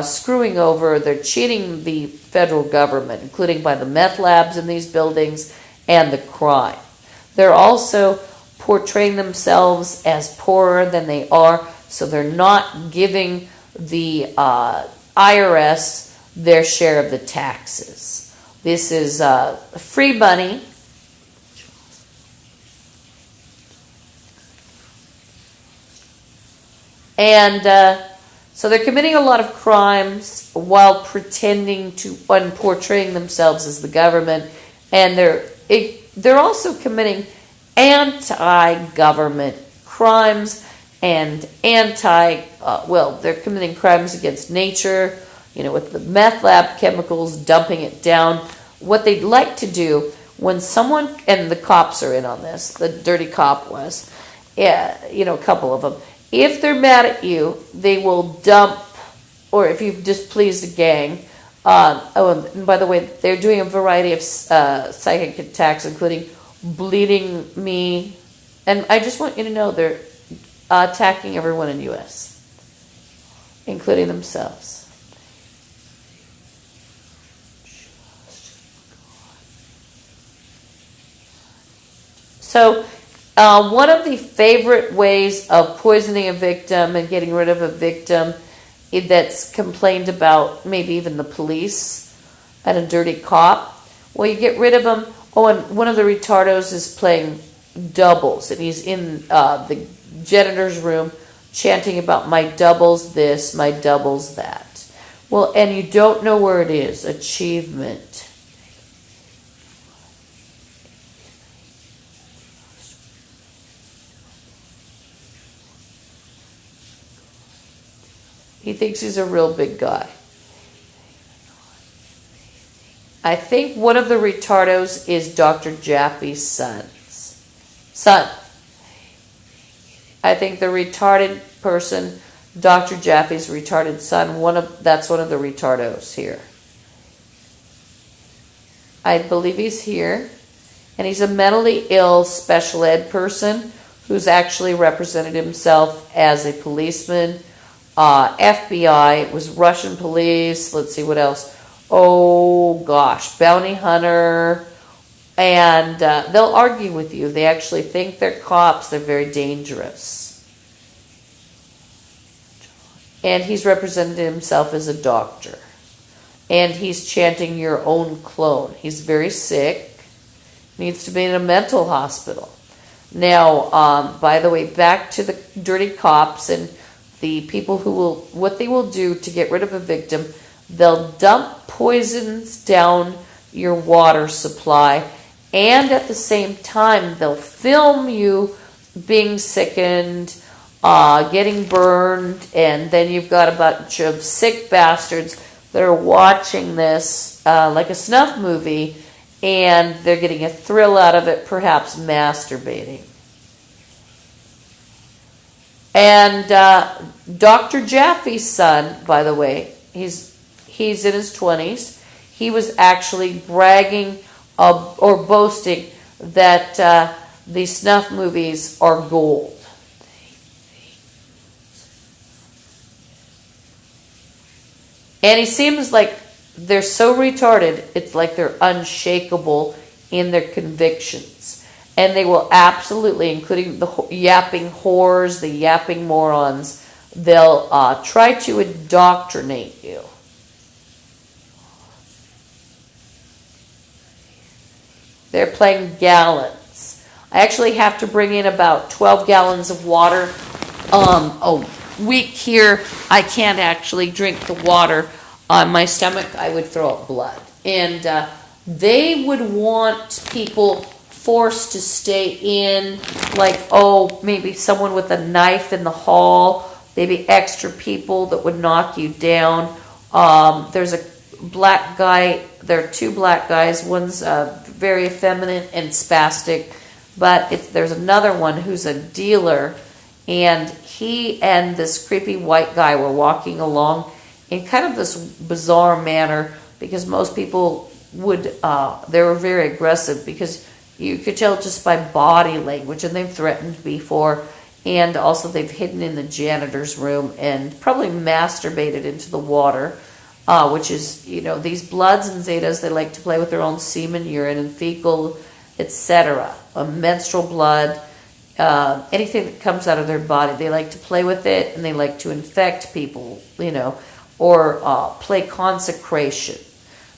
screwing over, they're cheating the federal government, including by the meth labs in these buildings and the crime. They're also portraying themselves as poorer than they are, so they're not giving the IRS their share of the taxes. This is free money. And so they're committing a lot of crimes while pretending to and portraying themselves as the government, and they're also committing anti-government crimes and they're committing crimes against nature, with the meth lab chemicals, dumping it down. What they'd like to do when someone, and the cops are in on this, the dirty cop was, a couple of them. If they're mad at you, they will dump, or if you've displeased a gang, and by the way, they're doing a variety of psychic attacks, including bleeding me, and I just want you to know they're attacking everyone in the U.S., including themselves. So, one of the favorite ways of poisoning a victim and getting rid of a victim that's complained about, maybe even the police and a dirty cop, well, you get rid of them. Oh, and one of the retardos is playing doubles, and he's in the janitor's room chanting about my doubles this, my doubles that. Well, and you don't know where it is. Achievement. He thinks he's a real big guy. I think one of the retardos is Dr. Jaffe's son. I think the retarded person, Dr. Jaffe's retarded son, that's one of the retardos here. I believe he's here. And he's a mentally ill special ed person who's actually represented himself as a policeman, FBI, it was Russian police, let's see what else. Oh gosh, bounty hunter, and they'll argue with you. They actually think they're cops, they're very dangerous. And he's represented himself as a doctor. And he's chanting your own clone. He's very sick, needs to be in a mental hospital. Now, by the way, back to the dirty cops and the people what they will do to get rid of a victim, they'll dump poisons down your water supply, and at the same time, they'll film you being sickened, getting burned, and then you've got a bunch of sick bastards that are watching this like a snuff movie, and they're getting a thrill out of it, perhaps masturbating. And Dr. Jaffe's son, by the way, he's in his 20s. He was actually bragging or boasting that the snuff movies are gold. And he seems like they're so retarded, it's like they're unshakable in their convictions. And they will absolutely, including the yapping whores, the yapping morons, they'll try to indoctrinate you. They're playing gallons. I actually have to bring in about 12 gallons of water a week here. I can't actually drink the water on my stomach. I would throw up blood. And they would want people forced to stay in, like, oh, maybe someone with a knife in the hall, maybe extra people that would knock you down. There's a black guy, there are two black guys, one's very effeminate and spastic, but there's another one who's a dealer, and he and this creepy white guy were walking along in kind of this bizarre manner, because most people would, they were very aggressive, because you could tell just by body language, and they've threatened before, and also they've hidden in the janitor's room and probably masturbated into the water, which is, you know, these bloods and zetas, they like to play with their own semen, urine, and fecal, etc. Menstrual blood, anything that comes out of their body, they like to play with it, and they like to infect people, you know, or play consecration.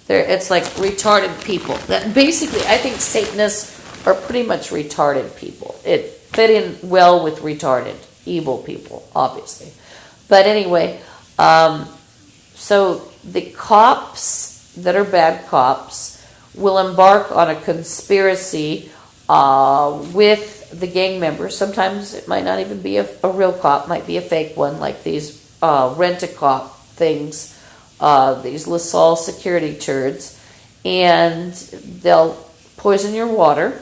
It's like retarded people. That basically, I think Satanists are pretty much retarded people. It fit in well with retarded, evil people, obviously. But anyway, so the cops that are bad cops will embark on a conspiracy with the gang members. Sometimes it might not even be a real cop, might be a fake one, like these rent-a-cop things. These LaSalle security turds, and they'll poison your water,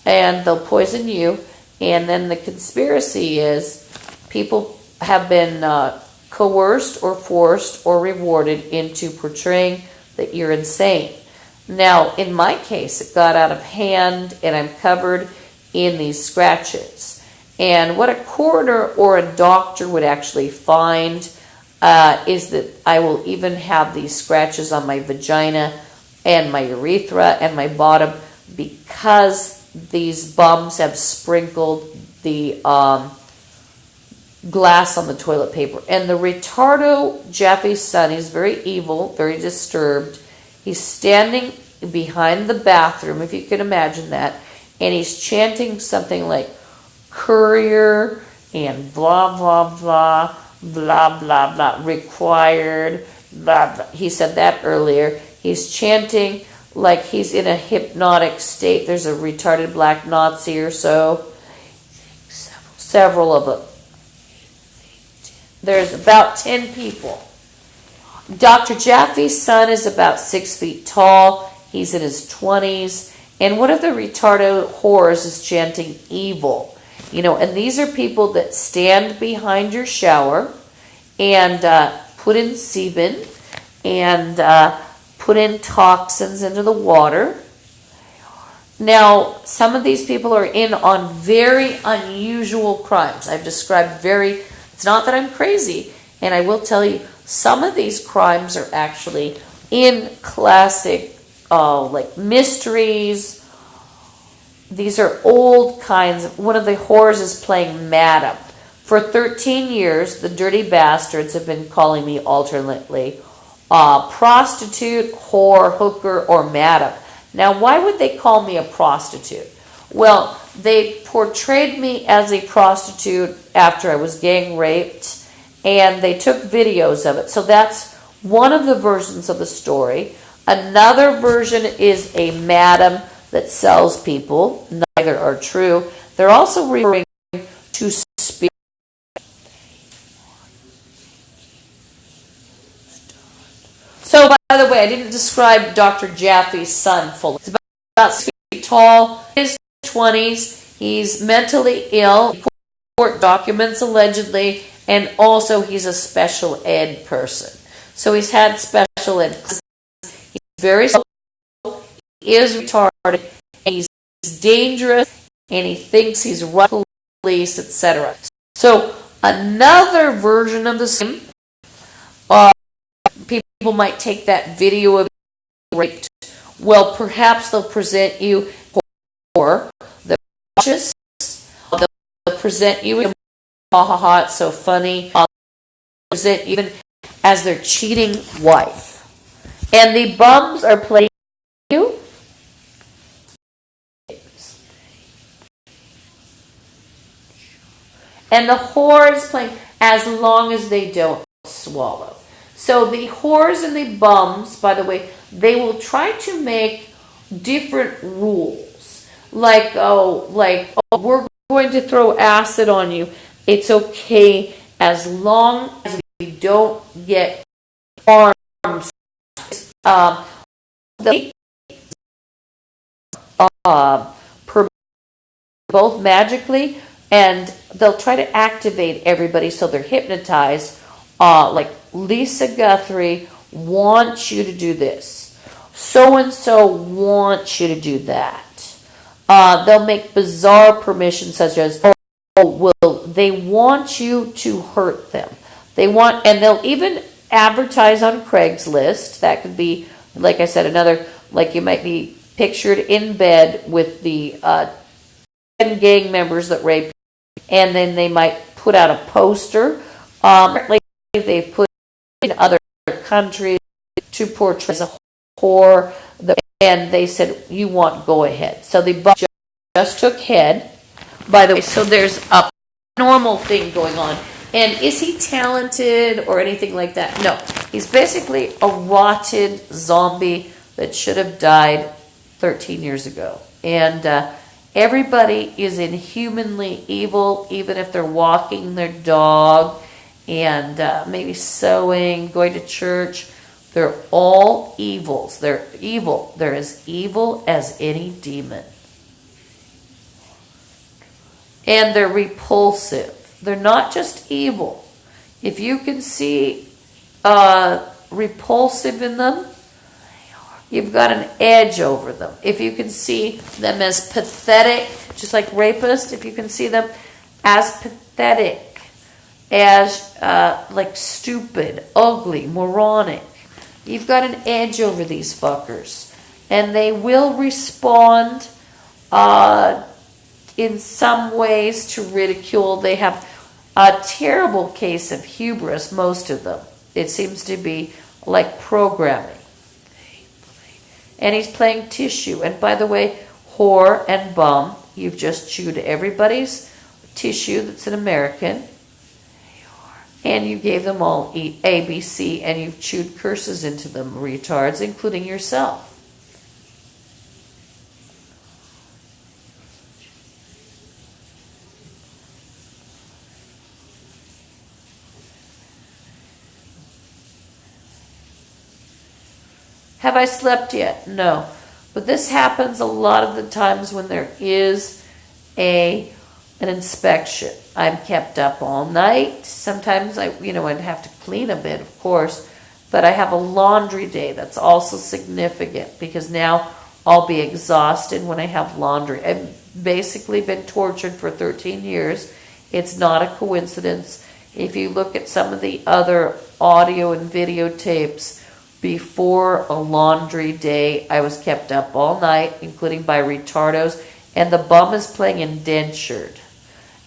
and they'll poison you, and then the conspiracy is people have been coerced or forced or rewarded into portraying that you're insane. Now, in my case, it got out of hand, and I'm covered in these scratches. And what a coroner or a doctor would actually find is that I will even have these scratches on my vagina and my urethra and my bottom, because these bums have sprinkled the glass on the toilet paper. And the retardo Jaffe's son, he's very evil, very disturbed. He's standing behind the bathroom, if you can imagine that, and he's chanting something like courier and blah, blah, blah, blah, blah, blah, required, blah, blah. He said that earlier. He's chanting like he's in a hypnotic state. There's a retarded black Nazi or so. Several of them. There's about 10 people. Dr. Jaffe's son is about 6 feet tall. He's in his 20s. And one of the retardo whores is chanting evil. You know, and these are people that stand behind your shower and put in semen and put in toxins into the water. Now, some of these people are in on very unusual crimes. I've described it's not that I'm crazy, and I will tell you, some of these crimes are actually in classic, like mysteries. These are old kinds. One of the whores is playing Madam. For 13 years, the dirty bastards have been calling me alternately prostitute, whore, hooker, or Madam. Now, why would they call me a prostitute? Well, they portrayed me as a prostitute after I was gang raped, and they took videos of it. So that's one of the versions of the story. Another version is a Madam that sells people. Neither are true. They're also referring to spirit. So, by the way, I didn't describe Dr. Jaffe's son fully. He's about 6 feet tall, his 20s. He's mentally ill. Court documents allegedly, and also he's a special ed person. So he's had special ed. He's very slow. He is retarded, and he's dangerous, and he thinks he's running police, etc. So another version of the same, people might take that video of raped. Well, perhaps they'll present you for the conscious. They'll present you with ha ha ha, it's so funny. They'll present even as their cheating wife. And the bums are playing you. And the whore is playing as long as they don't swallow. So the whores and the bums, by the way, they will try to make different rules. Like, we're going to throw acid on you. It's okay as long as we don't get arms. They per both magically, and they'll try to activate everybody so they're hypnotized. Like Lisa Guthrie wants you to do this. So and so wants you to do that. They'll make bizarre permissions such as, they want you to hurt them. And they'll even advertise on Craigslist. That could be, like I said, another, like you might be pictured in bed with the 10 gang members that rape you, and then they might put out a poster. Like they put in other countries to portray as a whore, and they said, you want, go ahead. So they just took head. By the way, so there's a normal thing going on. And is he talented or anything like that? No. He's basically a rotted zombie that should have died 13 years ago. And everybody is inhumanly evil, even if they're walking their dog and maybe sewing, going to church. They're all evils. They're evil. They're as evil as any demon. And they're repulsive. They're not just evil. If you can see repulsive in them, you've got an edge over them. If you can see them as pathetic, just like rapists, if you can see them as pathetic, as like stupid, ugly, moronic, you've got an edge over these fuckers. And they will respond in some ways to ridicule. They have a terrible case of hubris, most of them. It seems to be like programming. And he's playing tissue. And by the way, whore and bum, you've just chewed everybody's tissue that's an American. And you gave them all ABC, and you've chewed curses into them, retards, including yourself. Have I slept yet? No. But this happens a lot of the times when there is an inspection. I'm kept up all night. Sometimes I'd have to clean a bit, of course. But I have a laundry day that's also significant because now I'll be exhausted when I have laundry. I've basically been tortured for 13 years. It's not a coincidence. If you look at some of the other audio and videotapes, before a laundry day, I was kept up all night, including by retardos, and the bum is playing indentured.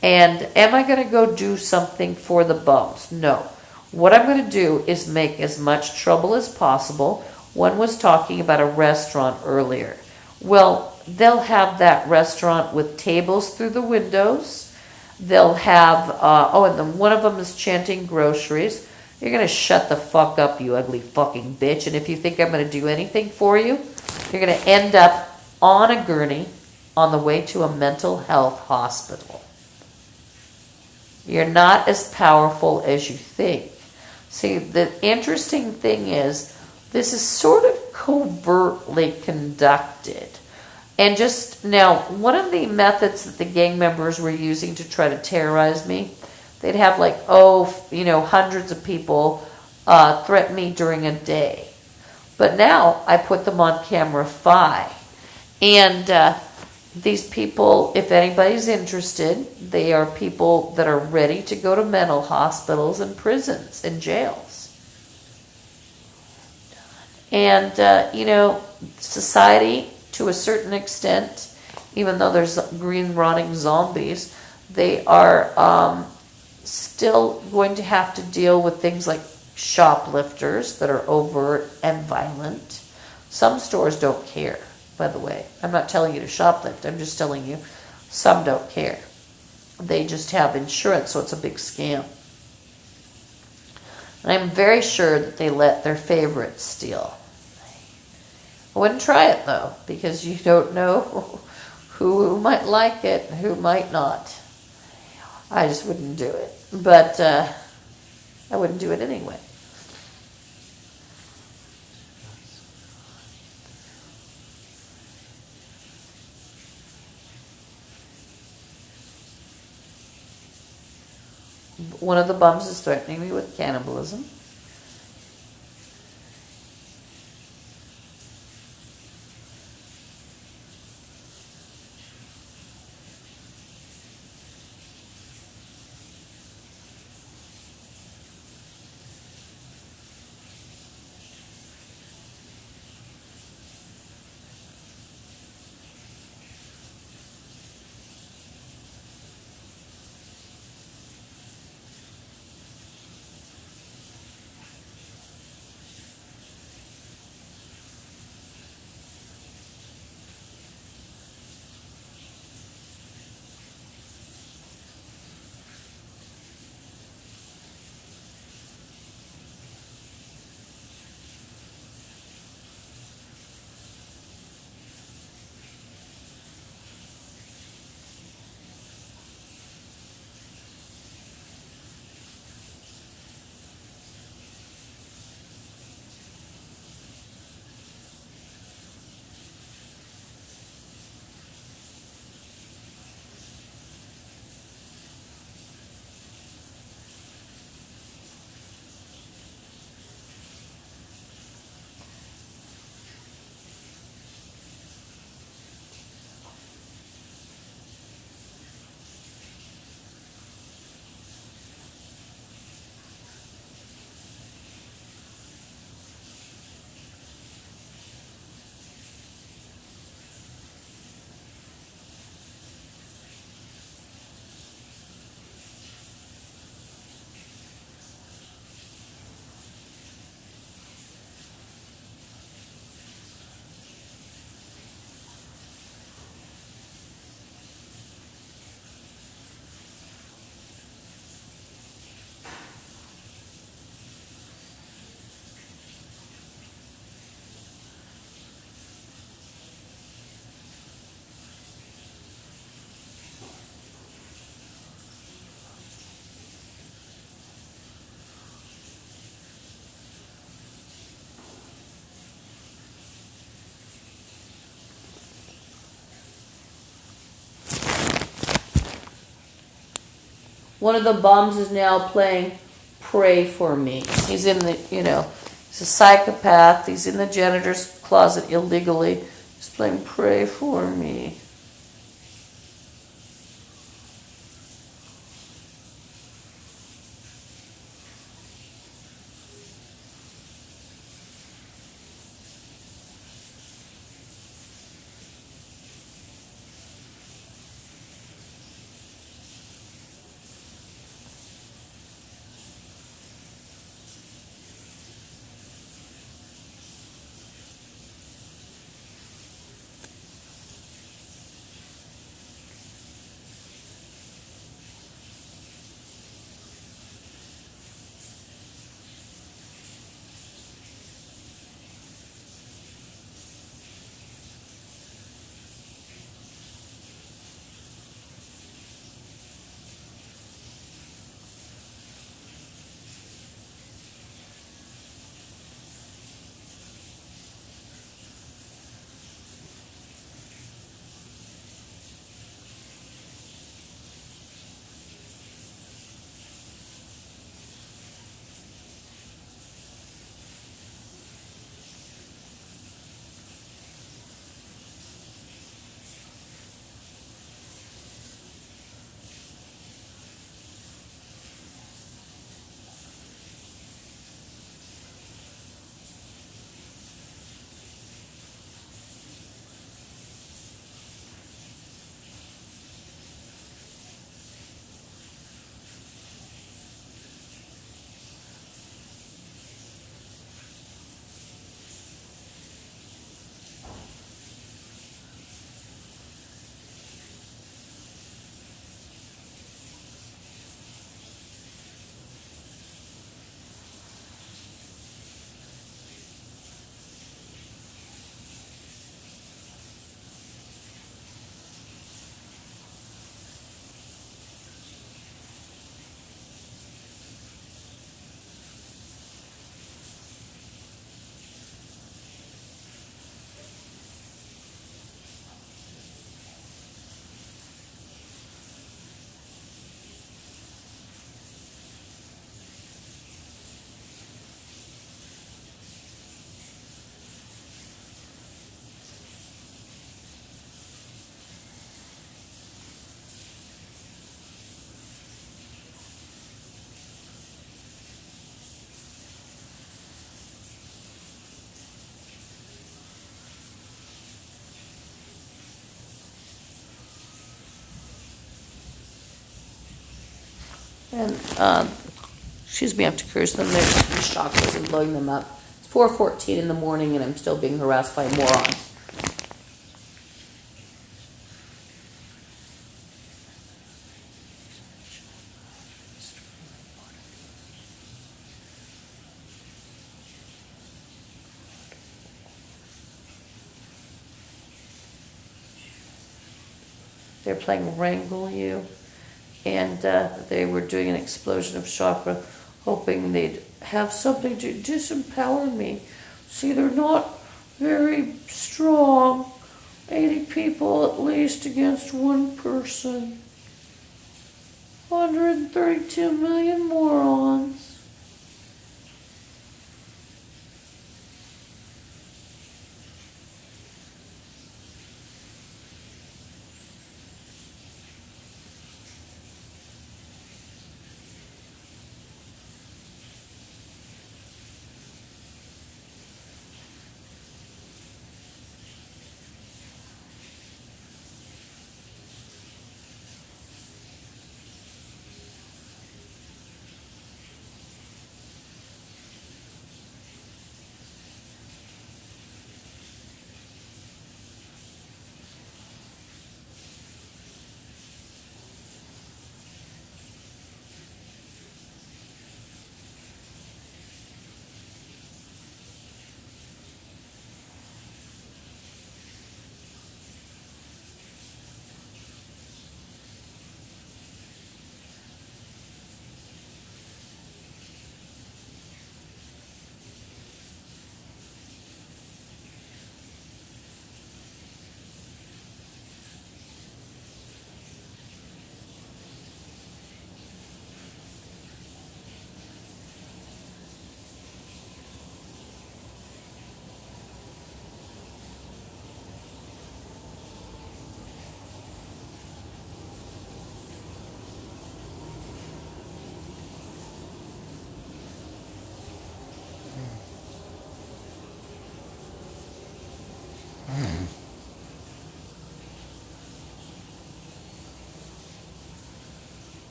And am I going to go do something for the bums? No. What I'm going to do is make as much trouble as possible. One was talking about a restaurant earlier. Well, they'll have that restaurant with tables through the windows. They'll have, and then one of them is chanting groceries. You're going to shut the fuck up, you ugly fucking bitch. And if you think I'm going to do anything for you, you're going to end up on a gurney on the way to a mental health hospital. You're not as powerful as you think. See, the interesting thing is, this is sort of covertly conducted. And just now, one of the methods that the gang members were using to try to terrorize me, they'd have hundreds of people threaten me during a day. But now I put them on CameraFi. And these people, if anybody's interested, they are people that are ready to go to mental hospitals and prisons and jails. And, society, to a certain extent, even though there's green rotting zombies, they are still going to have to deal with things like shoplifters that are overt and violent. Some stores don't care, by the way. I'm not telling you to shoplift. I'm just telling you some don't care. They just have insurance, so it's a big scam. And I'm very sure that they let their favorites steal. I wouldn't try it though, because you don't know who might like it and who might not. I just wouldn't do it. But I wouldn't do it anyway. One of the bums is threatening me with cannibalism. One of the bums is now playing Pray For Me. He's in the, he's a psychopath. He's in the janitor's closet illegally. He's playing Pray For Me. And, excuse me, I have to curse them. There's chakras and blowing them up. It's 4:14 in the morning and I'm still being harassed by a moron. They're playing Wrangle You, and they were doing an explosion of chakra, hoping they'd have something to disempower me. See, they're not very strong. 80 people at least against one person. 132 million morons.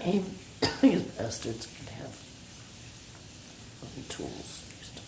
Aim. These bastards can have little tools. Used to.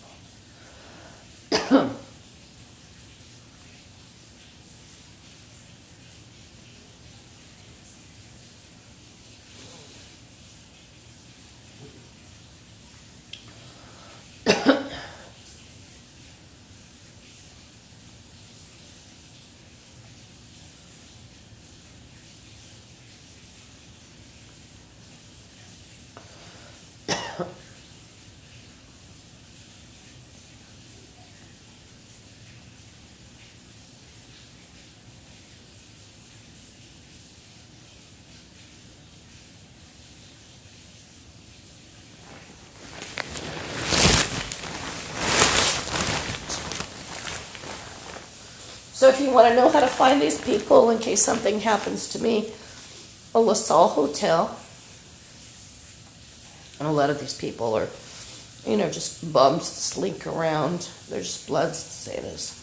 So if you want to know how to find these people in case something happens to me, a LaSalle Hotel, and a lot of these people are, just bums that slink around. They're just bloods to say this.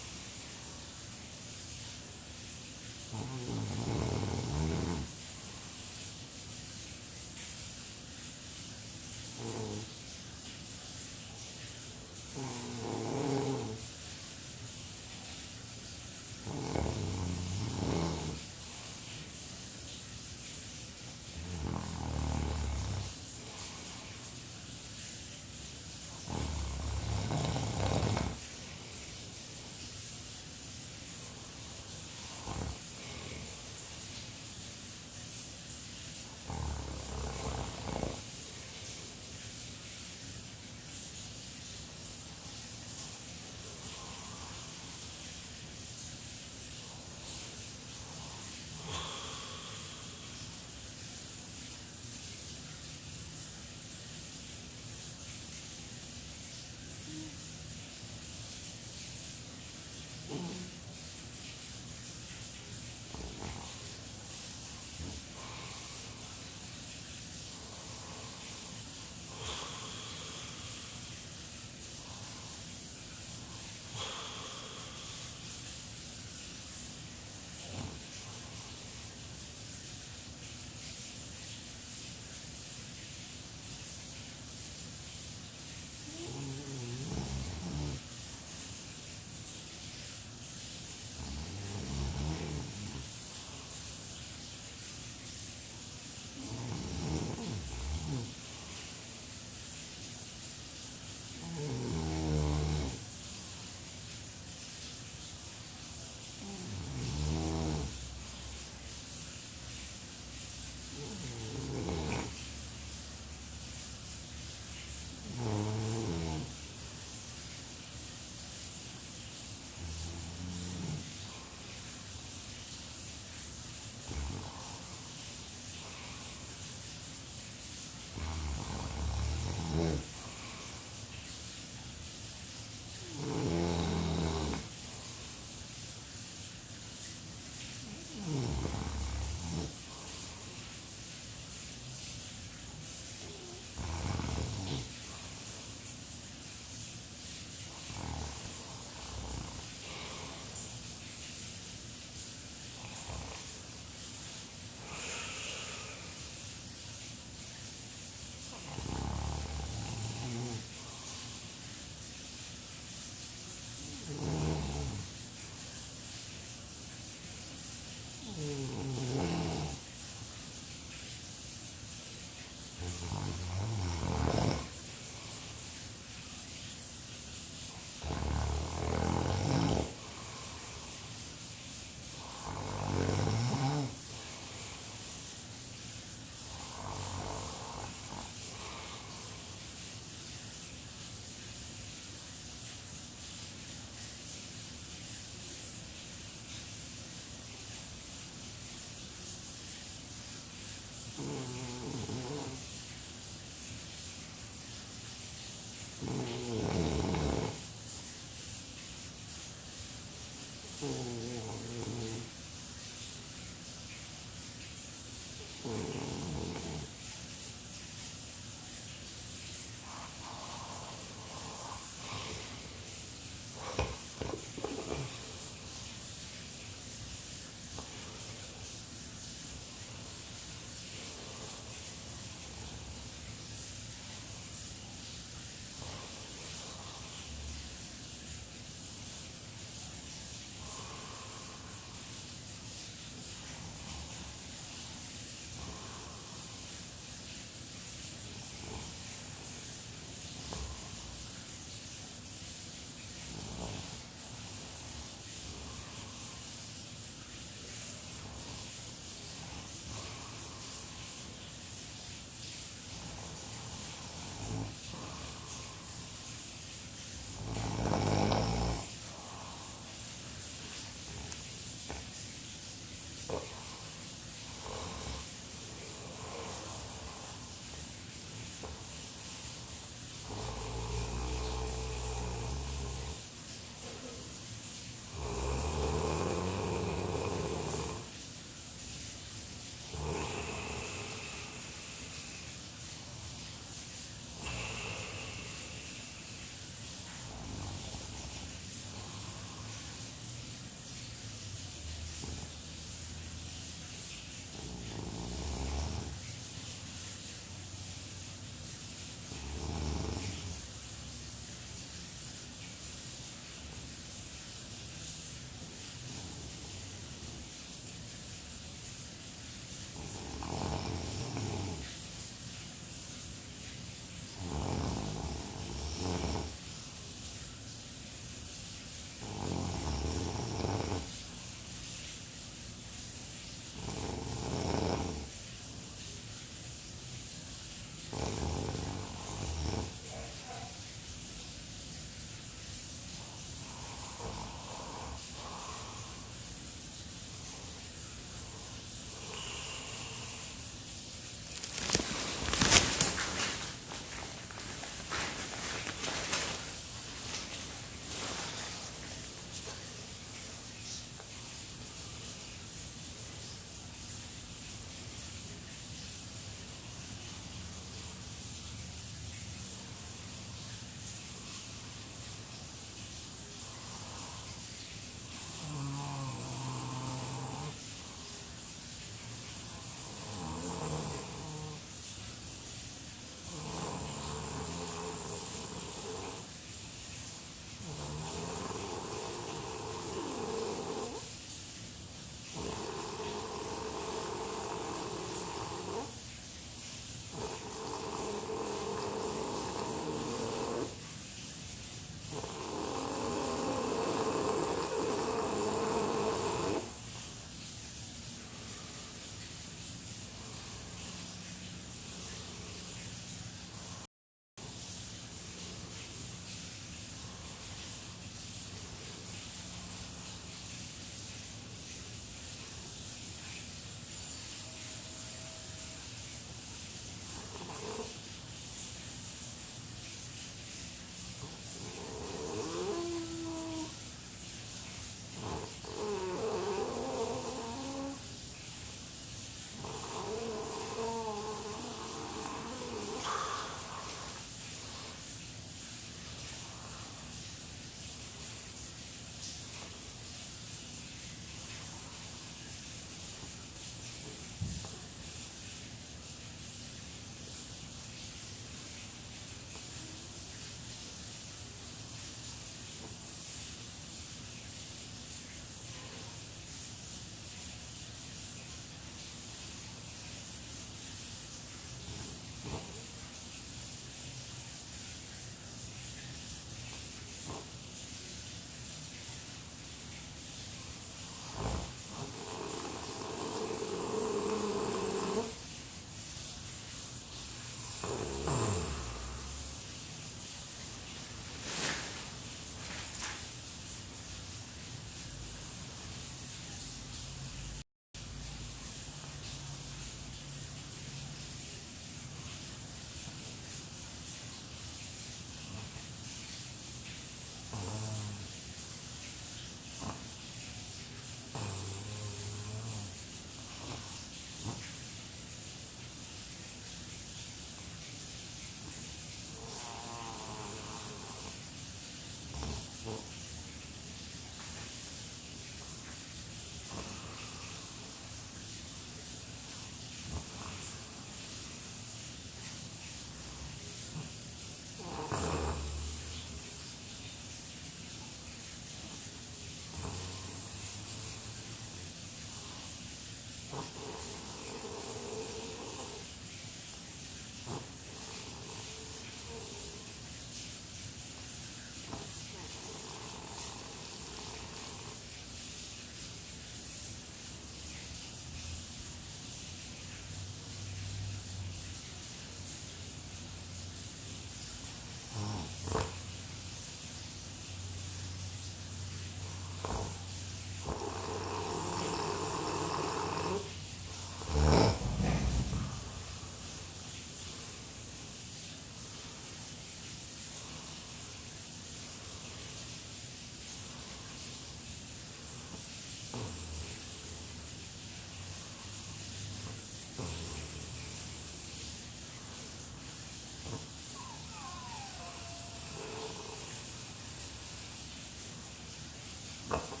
Oh.